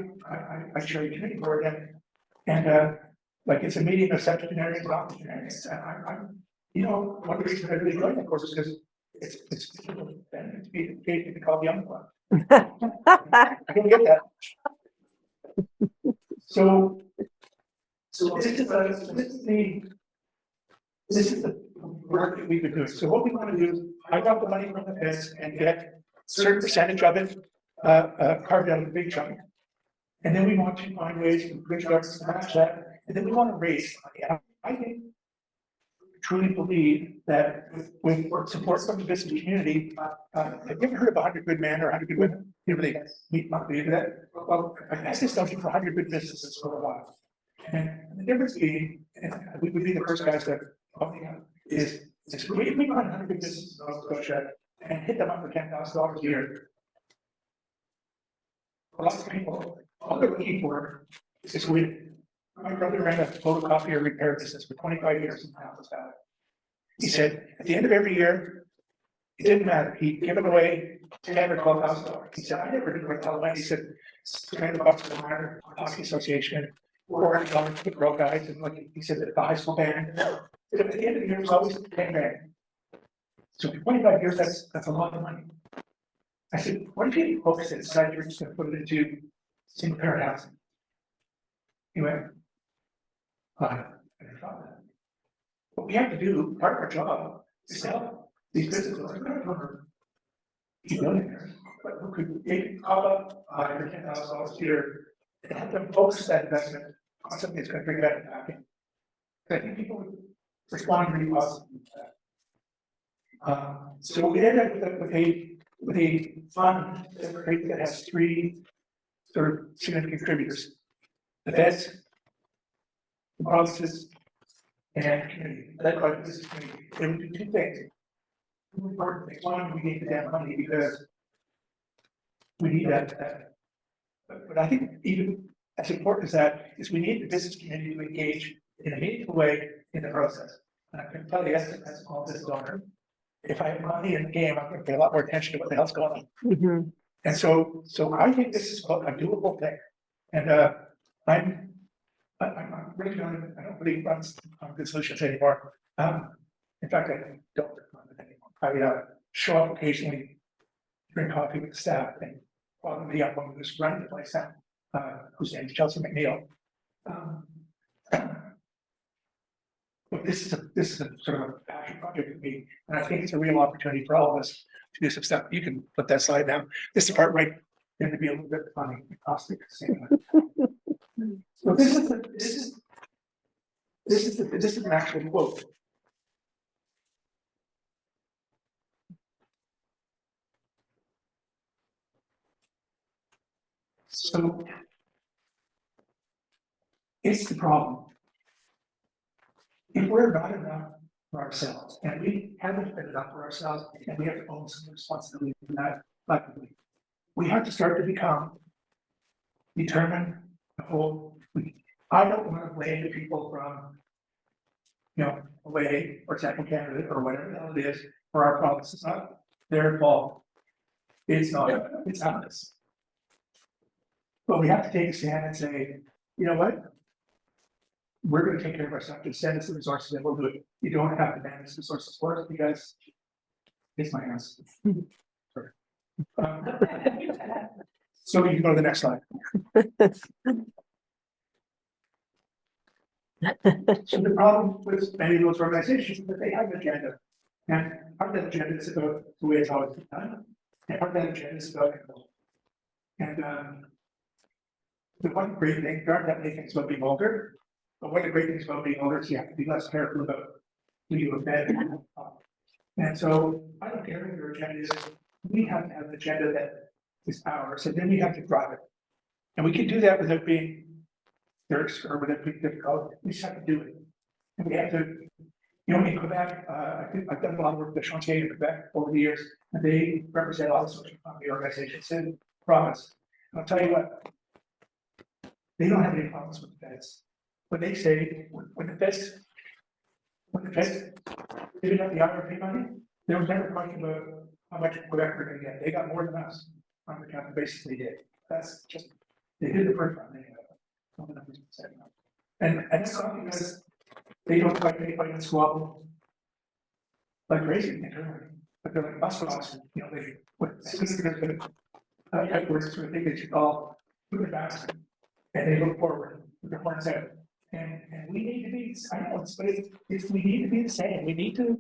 chair the community board and like it's a meeting of septuagenarians and octogenarians, and I'm, you know, one of the reasons I really joined that course is because it's to be called young one. I don't get that. So this is the work that we've been doing. So what we want to do is hide out the money from the feds and get a certain percentage of it carved out of the big chunk. And then we want to find ways to bridge governments to match that. And then we want to raise money. And I think, truly believe that with support from the business community, have you ever heard of 100 good men or 100 good women? You know, they meet monthly into that. Well, I asked this notion for 100 good businesses for a while. And the difference being, and we would be the first guys that is if we run 100 good businesses in Nova Scotia and hit them up for $10,000 a year. A lot of people, all they're looking for is we. My brother ran a photocopier repair business for 25 years in Hamilton Valley. He said, at the end of every year, it didn't matter. He'd give it away $10,000 or $12,000. He said, I never did what away. He said, $300 for the minor hockey association, $400 for the girl guys, and like he said, the high school band. At the end of the year, it was always 10 grand. So for 25 years, that's a lot of money. I said, what if you focus it aside, you're just going to put it into single parent housing? He went, I never thought that. What we have to do, part of our job, is to help these businesses. We're not over millionaires, but who could take call up $5,000 or $10,000 a year and help them focus that investment on something that's going to bring that back in. I think people would respond really positively to that. So we end up with a fund that has three sort of significant contributors: the feds, the provinces, and community. Led by the business community. They would do two things. Two important things. One, we need the damn money because we need that. But I think even as important as that is we need the business community to engage in a meaningful way in the process. And I can tell you, as a small business owner, if I have money in the game, I'm going to pay a lot more attention to what the hell's going on. Mm-hmm. And so I think this is a doable thing. And I'm really don't, I don't believe on good solutions anymore. In fact, I don't run it anymore. I show up occasionally, drink coffee with the staff, and while the young woman who's running the place now, whose name is Chelsea McNeil. But this is a sort of a passion project for me, and I think it's a real opportunity for all of us to do some stuff. You can put that slide down. This is part right going to be a little bit funny, caustic. So this is an actual quote. So it's the problem. If we're not enough for ourselves, and we haven't been enough for ourselves, and we have to own some responsibility for that, collectively, we have to start to become determined. I don't want to blame the people from, away or second Canada or whatever the hell it is for our problems. It's not their fault. It's not. It's us. But we have to take a stand and say, you know what? We're going to take care of ourselves. Just send us the resources and we'll do it. You don't have to manage resources for us because it's my ass. Sorry. So you can go to the next slide. So the problem with many of those organizations is that they have an agenda. And part of that agenda is about the way it's always been done. And part of that agenda is about control. And the one great thing, there aren't that many things about being older, but one of the great things about being older is you have to be less careful about who you offend. And so I don't care what your agenda is, we have to have an agenda that is ours, and then we have to drive it. And we can do that without being jerks or without being difficult. We just have to do it. And we have to, in Quebec, I've done a lot of work with the Chantier in Quebec over the years, and they represent all the social economy organizations in the province. And I'll tell you what, they don't have any problems with the feds. When they say, when the feds giving up the IRP money, there was never talking about how much Quebec we're gonna get. They got more than us on the county basis they did. That's just, they did the first round anyway. Some of them did the second round. And it's not because they don't like anybody in squabble like crazy internally, but they're like bus dogs, you know, they, as soon as there's been headquarters sort of thing, they should all move it faster. And they look forward with their horns out. And we need to be, I know it's, but it's, we need to be the same. We need to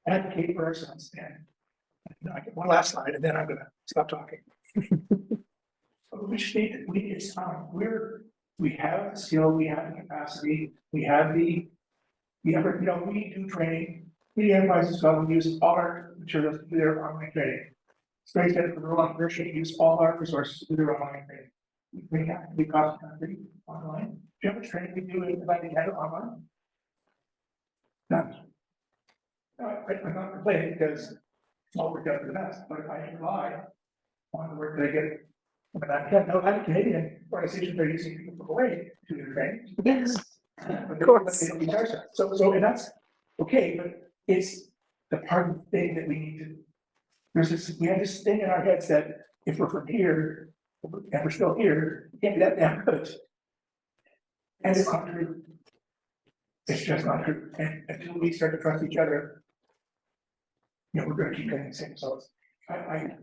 advocate for ourselves. And I get one last slide and then I'm gonna stop talking. But we just need, it's time. We have the skill, we have the capacity, we have the, you know, we do training. We enterprises go, we use all our materials to do their online training. It's very good for rural entrepreneurship, use all our resources to do their online training. We have to be cost country online. Do you have a training we do it like the other online? No. No, I'm not complaining because it's all worked out for the best, but if I rely on the work that I get, but I can't know how Canadian organizations are using people away to do training. Yes. Of course. So, and that's okay, but it's the part of the thing that we need to, there's this, we have this thing in our heads that if we're from here, and we're still here, we can't be that damn good. And it's not true. It's just not true. And until we start to trust each other, you know, we're gonna keep getting the same results. I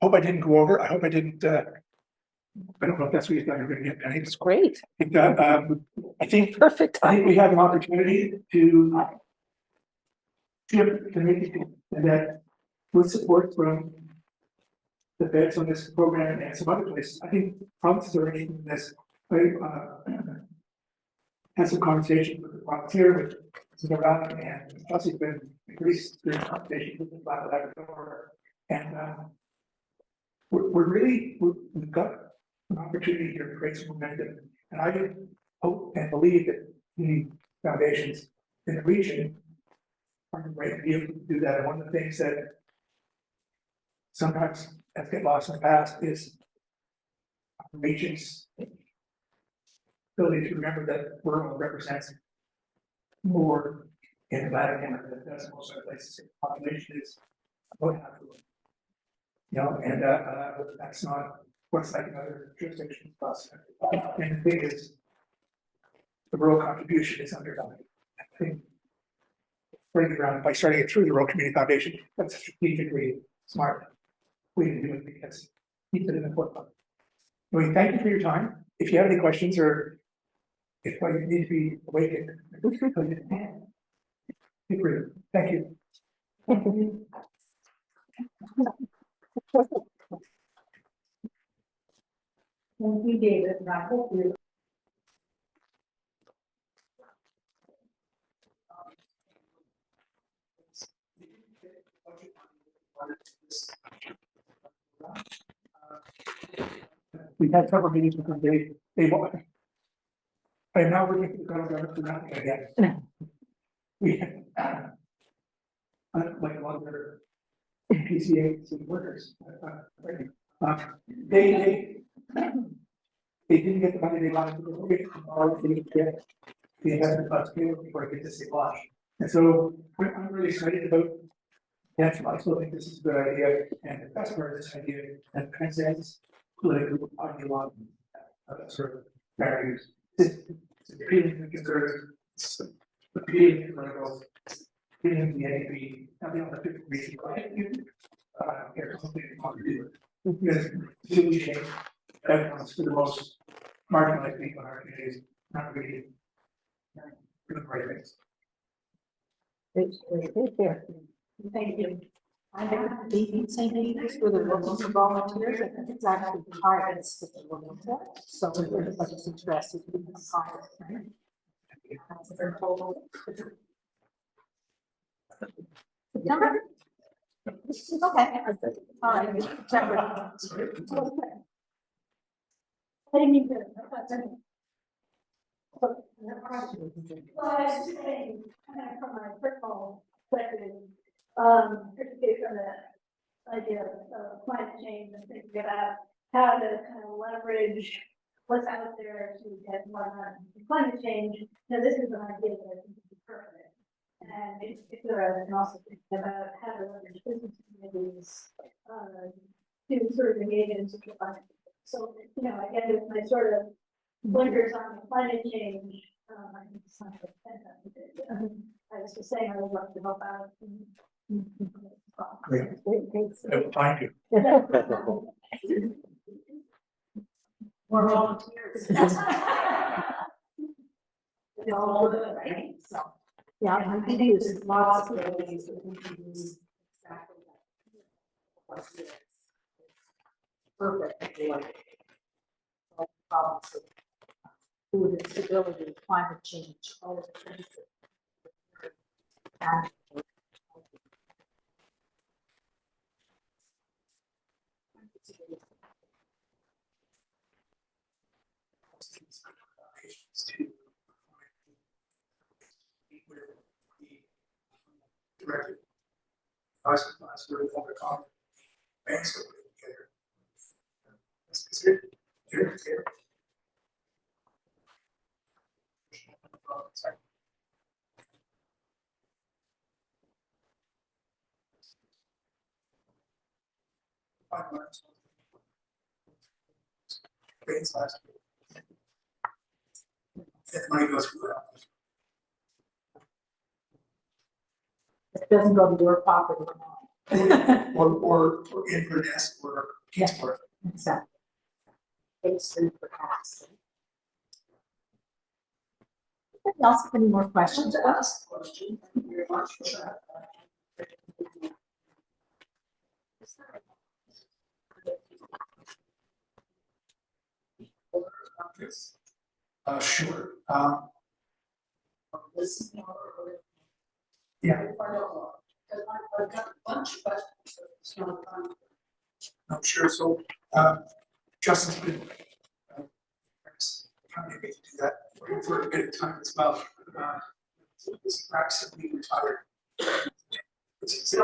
hope I didn't go over, I hope I didn't, I don't know if that's what you thought you were gonna get. I think It's great. I think Perfect I think time. we have an opportunity to make it, and that with support from the feds on this program and some other places, I think provinces are in this. Had some conversation with the volunteer, with Sonora, and also been increased through conversation with the Flat Labrador, and we've got an opportunity here to create some momentum, and I hope and believe that the foundations in the region are the way to be able to do that. And one of the things that sometimes has get lost in the past is our region's ability to remember that rural represents more in Atlantic Canada than it does in most other places. The population is about half of it. You know, and that's not what's like in other jurisdictions. And the thing is, the rural contribution is undervalued. I think bring it around by starting it through the Rural Community Foundation, that's strategically smart way to do it because keep it in the forefront. Anyway, thank you for your time. If you have any questions or if you need to be awakened, feel free. Thank you. Thank you, David. And I hope you. We've had several meetings with them. They want. I am now working for the federal government for nothing again. We like a lot of their PCAs and workers. They didn't get the money they wanted to go get, or they didn't get the investment funds before it gets to state launch. And so I'm really excited about that. I still think this is a good idea, and the best part of this idea that transcends political ideology, sort of barriers. It's appealing to conservatives, it's appealing to liberals, appealing to the NAB, not the other 50 reasons why there's something to talk to do. Because it's really changed outcomes for the most marginalized people in our communities, not really for the right things. Thank you. I have the same meetings with the local volunteers. I think it's actually targets that they're looking for. So if everybody's interested, we can find it, right? That's their total. Number? Okay. All right. Separate. I didn't even. Well, I was just saying, kind of from my personal perspective, particularly from the idea of climate change and thinking about how to kind of leverage what's out there to get more climate change. Now, this is an idea that I think is perfect. And in particular, I've been also thinking about how to leverage business communities, to sort of engage in such a climate. So, you know, again, with my sort of blinkers on climate change, I think it's not I was just saying I would love to help out. Great. I will find you. More volunteers. It's all of it, right? So, yeah, I think there's lots of ways that we can do exactly that. Perfect. Like, problems with food instability, climate change, all of the things. And Directed. Vice President of the Congress. Banks are putting together. That's good. Here. Sorry. Banks last year. If money goes through that. it doesn't go to your pocket Or Inverness or Kingsburg. Exactly. It's through perhaps. Anybody else have any more questions? To ask a question. Thank you very much for that. Sure. Yeah. I've got a bunch of questions. I'm sure. So, Justin's been trying to make you do that for a bit of time as well. This practice being retired. It's a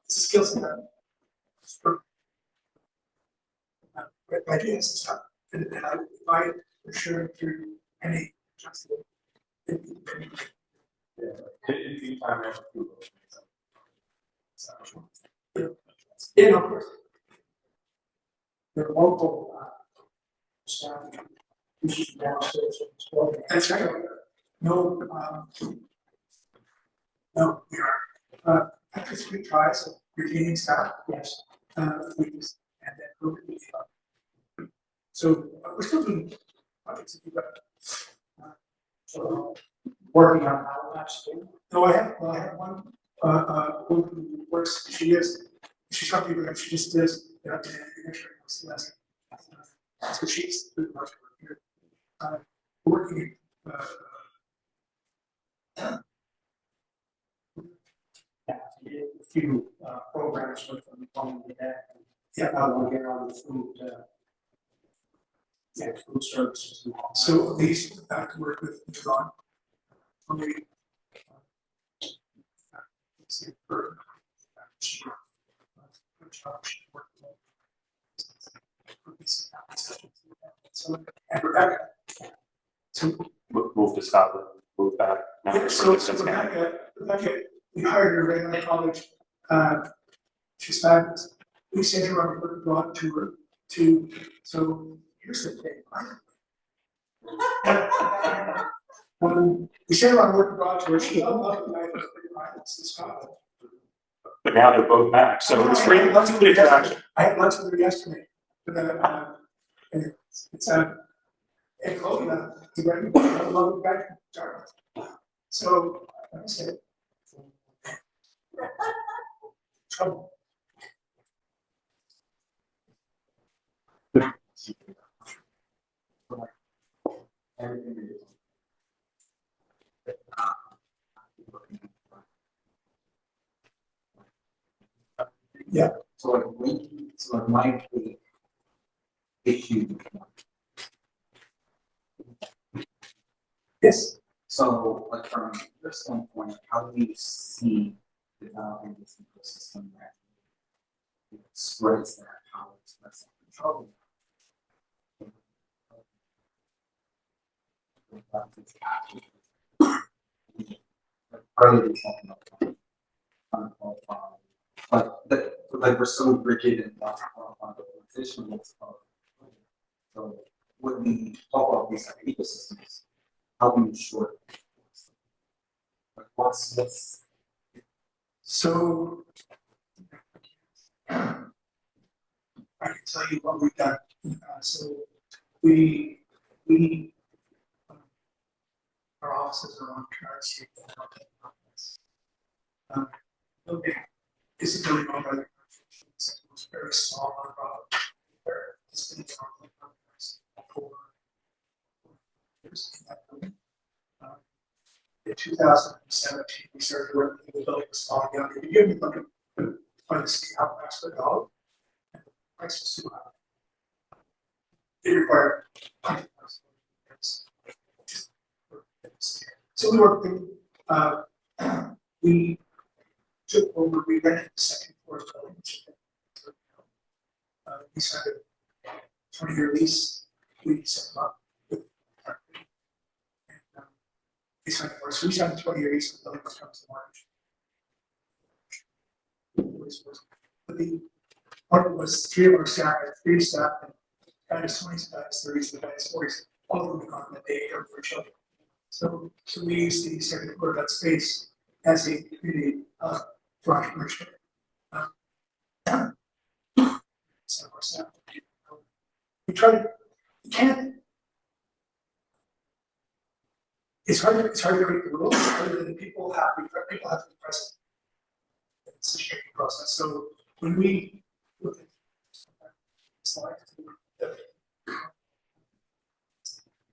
skill set. Ideas and stuff. And I invite for sure through any Justin. Yeah, of course. The local staff. That's right. No, no, we are. After 3 tries of retaining staff, yes, we just and then so we're still doing projects to do that. So working on how much. No, I have one who works. She's not even. She just does. So she's pretty much working. A few programs with them on the deck. Yeah, we'll get on the food. Yeah, food services. So these to work with John. So, and Rebecca. So Move to Scotland, move back. yeah, so Rebecca, we hired her right out of college. She's fabulous. We sent her on a blog tour to, so here's the thing. When we sent her on a work abroad tour, she fell in love with the islands in Scotland. But now they're both back, so it's great. Let's put it to action. I had lunch with her yesterday. And it's and close enough to get a love back from Dartmouth. So, like I said, trouble. Yeah. So it might be issue. Yes. So, like from your standpoint, how do you see developing this ecosystem that spreads that power to less control? Are they talking about unqualified? But that, like, we're so rigid in not qualified organization, what's called. So when we talk about these like ecosystems, how do you ensure? Like, what's So I can tell you what we've done. So we, our offices are on Charles Street. Okay, this is really owned by the it's a very small nonprofit. It's been for years in that building. In 2017, we started working with the building was falling down. If you give me look at the see how fast the dog, and the price was too high. It required $100,000. So we worked with, we took over, we rented the second floor of the building. We signed a 20-year lease. We set them up with and we signed for so we signed a 20-year lease with the building comes to March. But the part was 3 of our staff, 3 staff, and guys 20s, guys 30s, and guys 40s, all of them on the day of for children. So we use the second floor of that space as a community for entrepreneurship. So our staff, we try to, you can't, it's hard to create the rules, other than people have to be present. It's a shaping process. So when we look at slide,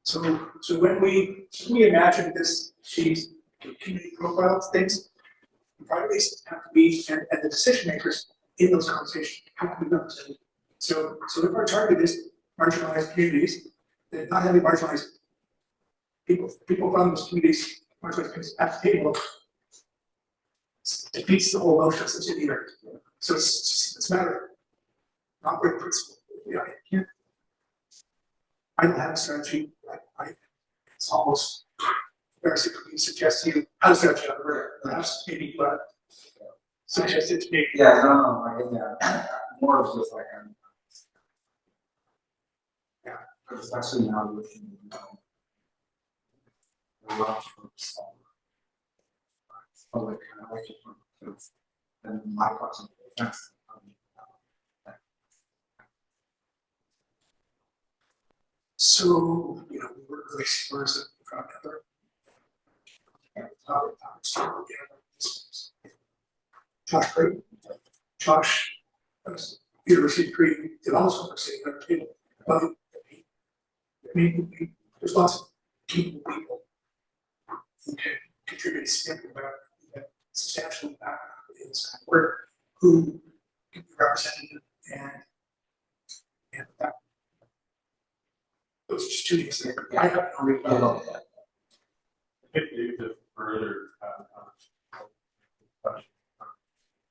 so when we imagine this sheet community profile things, the priorities have to be and the decision makers in those conversations have to be represented. So if our target is marginalized communities, then not having marginalized people from those communities, marginalized communities at the table defeats the whole notion of subsidiarity. So it's a matter of not great principle. Yeah, I don't have a strategy. It's almost embarrassing for me to suggest to you how to strategy on the river. Perhaps maybe you suggest it to me. Yeah, no, I get that. More of just like especially now with a lot of folks public kind of like it and my question that's so we were really spurs from another Josh Creighton. Josh University of Crete did also oversee that table. But I mean, there's lots of people who can contribute significant substantial background in this kind of work who can be represented and that. Those are just 2 things that I haven't already done. To further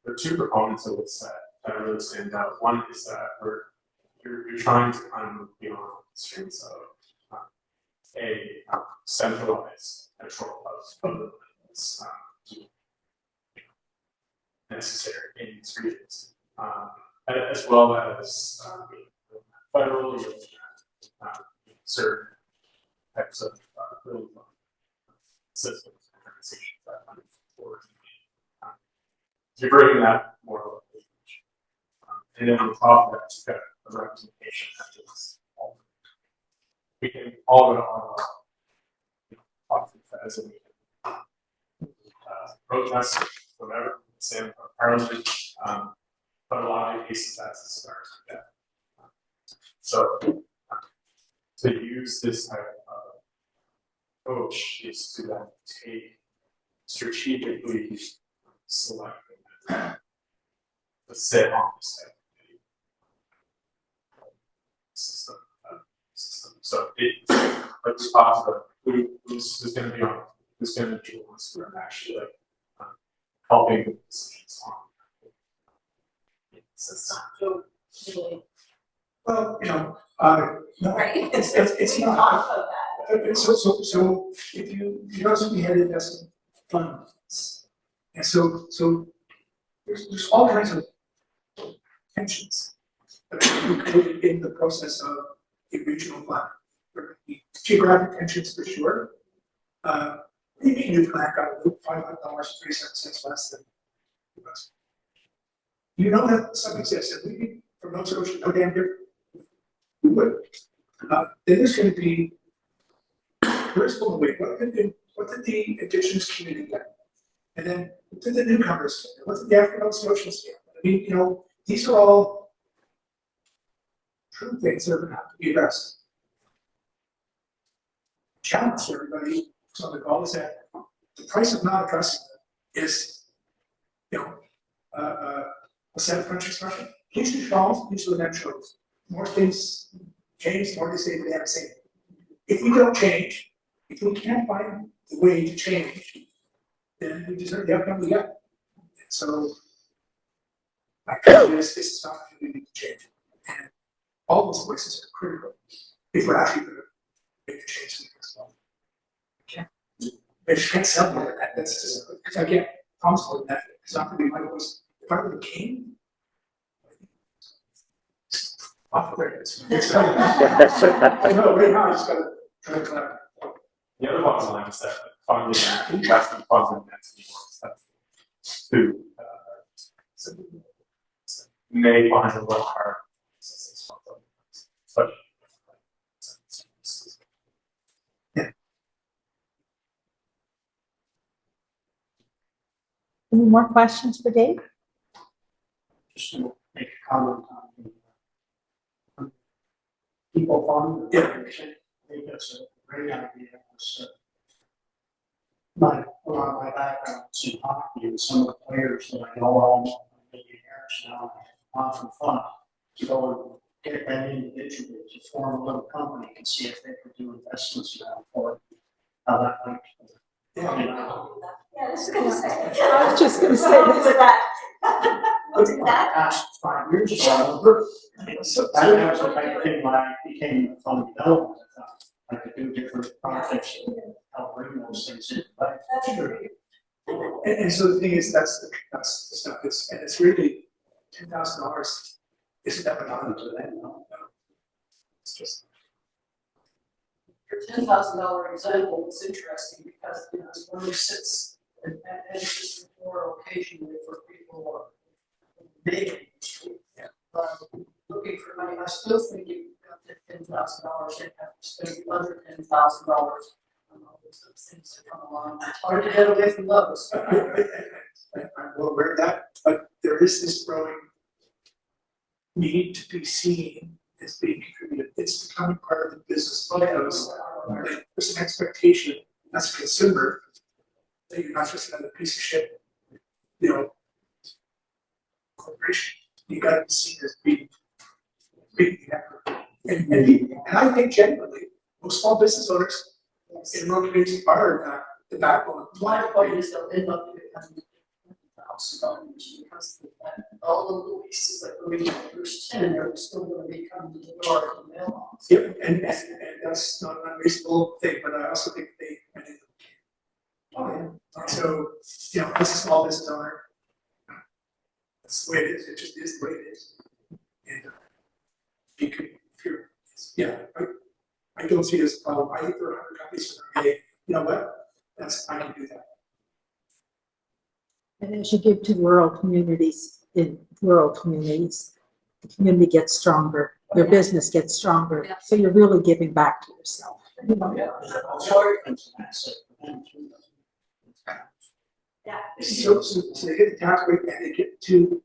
there are 2 components of this that really stand out. One is that you're trying to kind of move beyond constraints of a centralized control of necessary in these regions, as well as federal certain types of systems and organizations that kind of forward. You're bringing that more locally. And then on top of that, you've got a representation that is all. We can all go to all talk to the feds and we can protest, whatever, stand for parliament. But a lot of cases that's the start of that. So to use this type of approach is to then take strategically selecting to sit on this type of system. So it's possible who's going to be on, who's going to be the ones who are actually like helping with decisions on the system. Well, no, right. It's not. So if you also we had an investment fund And so there's all kinds of tensions that are included in the process of a regional plan. There are geographic tensions for sure. Maybe a new plan got $500.37 less than the US. You know that some exists, and we from Nova Scotia, no damn different. We would. Then there's going to be, where's the way? What did the Indigenous community get? And then what did the newcomers get? What did the African Scotians get? I mean, you know, these are all true things that are going to have to be addressed. Challenge to everybody. So the goal is that the price of not addressing it is, you know, a set of French expression. Please do France, please do them shows. More things change, more they say they have to say. If we don't change, if we can't find the way to change, then we deserve the outcome we get. So I think this is an opportunity to change. And all those voices are critical if we're actually going to make the change in the next one. I just can't sell more than that. That's just, because I can't promise more than that. It's not going to be my voice. If I were the king, off the record. I know, right now I just got to try to collect. The other bottom line is that funding, investment funds and density more expensive to, so may find it a little hard. But Any more questions for Dave? Just to make a comment on the people fund. Yeah. I think that's a great idea. A lot of my background is in hockey, and some of the players that I know are all millionaires now often fund to go and get that individual to form a little company and see if they could do investments now for how that might. Yeah, I was gonna say. I was just gonna say that. We'll do that. Past 5 years ago, so that was the big thing when I became a fund developer. I thought I could do different projects and help bring those things in. But And so the thing is, that's the stuff that's, and it's really $10,000 isn't that much to them. No. It's just. Your $10,000 example was interesting because it really sits and it's just more occasionally for people who are making the street. Looking for money. I still think you got that $10,000, they'd have to spend another $10,000 on all those things that come along. It's hard to get away from those. I'm well aware of that, but there is this growing need to be seen as being contributed. It's becoming part of the business because there's an expectation as a consumer that you're not just another piece of shit, you know, corporation. You got to be seen as being effort. And I think genuinely, most small business owners in rural communities are the backbone. My point is they'll end up becoming $1,000 because all of the leases that were in the first 10 are still going to be coming to the door of the mailbox. Yep, and that's not an unreasonable thing, but I also think they. So, you know, as a small business owner, that's the way it is. It just is the way it is. And you could, if you're, yeah, I don't see it as a problem. I think there are 100 companies that are saying, you know what, I can do that. And as you give to rural communities, the community gets stronger, your business gets stronger, so you're really giving back to yourself. Yeah. So they get the tax rate and they get to,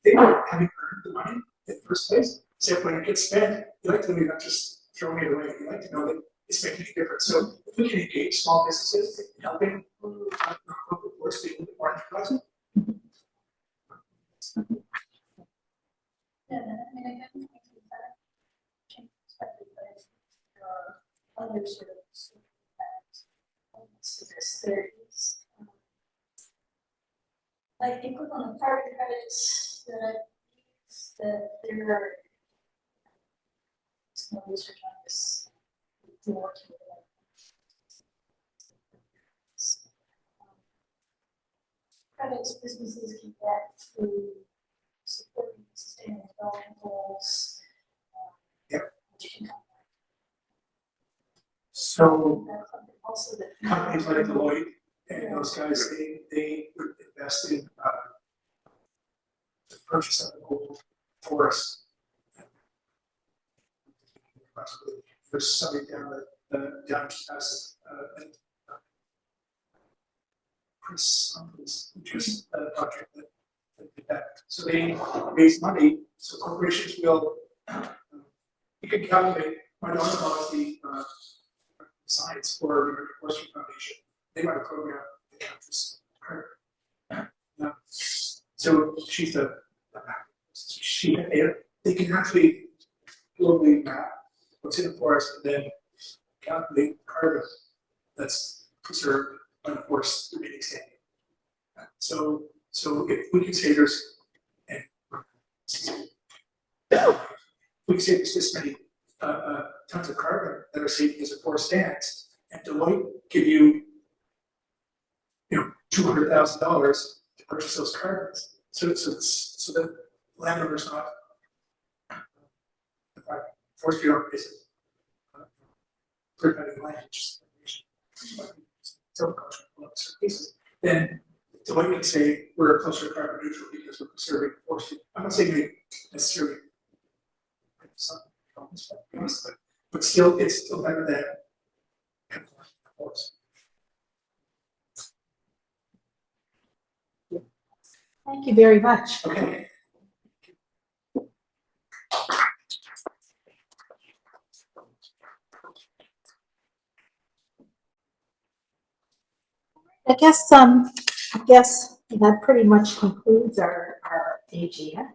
they don't having earned the money in the first place. So when it gets spent, you like to know you're not just throwing it away. You like to know that it's making a difference. So if we can engage small businesses in helping corporate force be a little bit more enterprising. Yeah, I mean, again, I think that change perspective, but it's other sort of there is. I think on the part of the credits that I've used, that there are some research on this working with credits businesses can get through supporting sustainable development goals. Yep. Which can come So back. Also that. companies like Deloitte and those guys, they would invest in, the purchase of an old forest. There's somebody down down as, Chris, just a project that did that. So they raise money, so corporations will, you can calculate, my daughter knows the, science for the Forestry Foundation. They run a program that captures carbon. So she's they can actually globally map what's in the forest and then calculate carbon that's preserved by the forest remaining standing. So if we can say there's, and we can say there's this many tons of carbon that are saved as a forest stands, and Deloitte give you, $200,000 to purchase those carbons. So the landowner's not, the private forestry owner isn't third-party land, just silviculture in certain cases. Then Deloitte can say we're closer to carbon neutral because we're preserving forestry. I'm not saying they necessarily some but still, it's still better than forest. Thank you very much. Okay. I guess that pretty much concludes our AGM.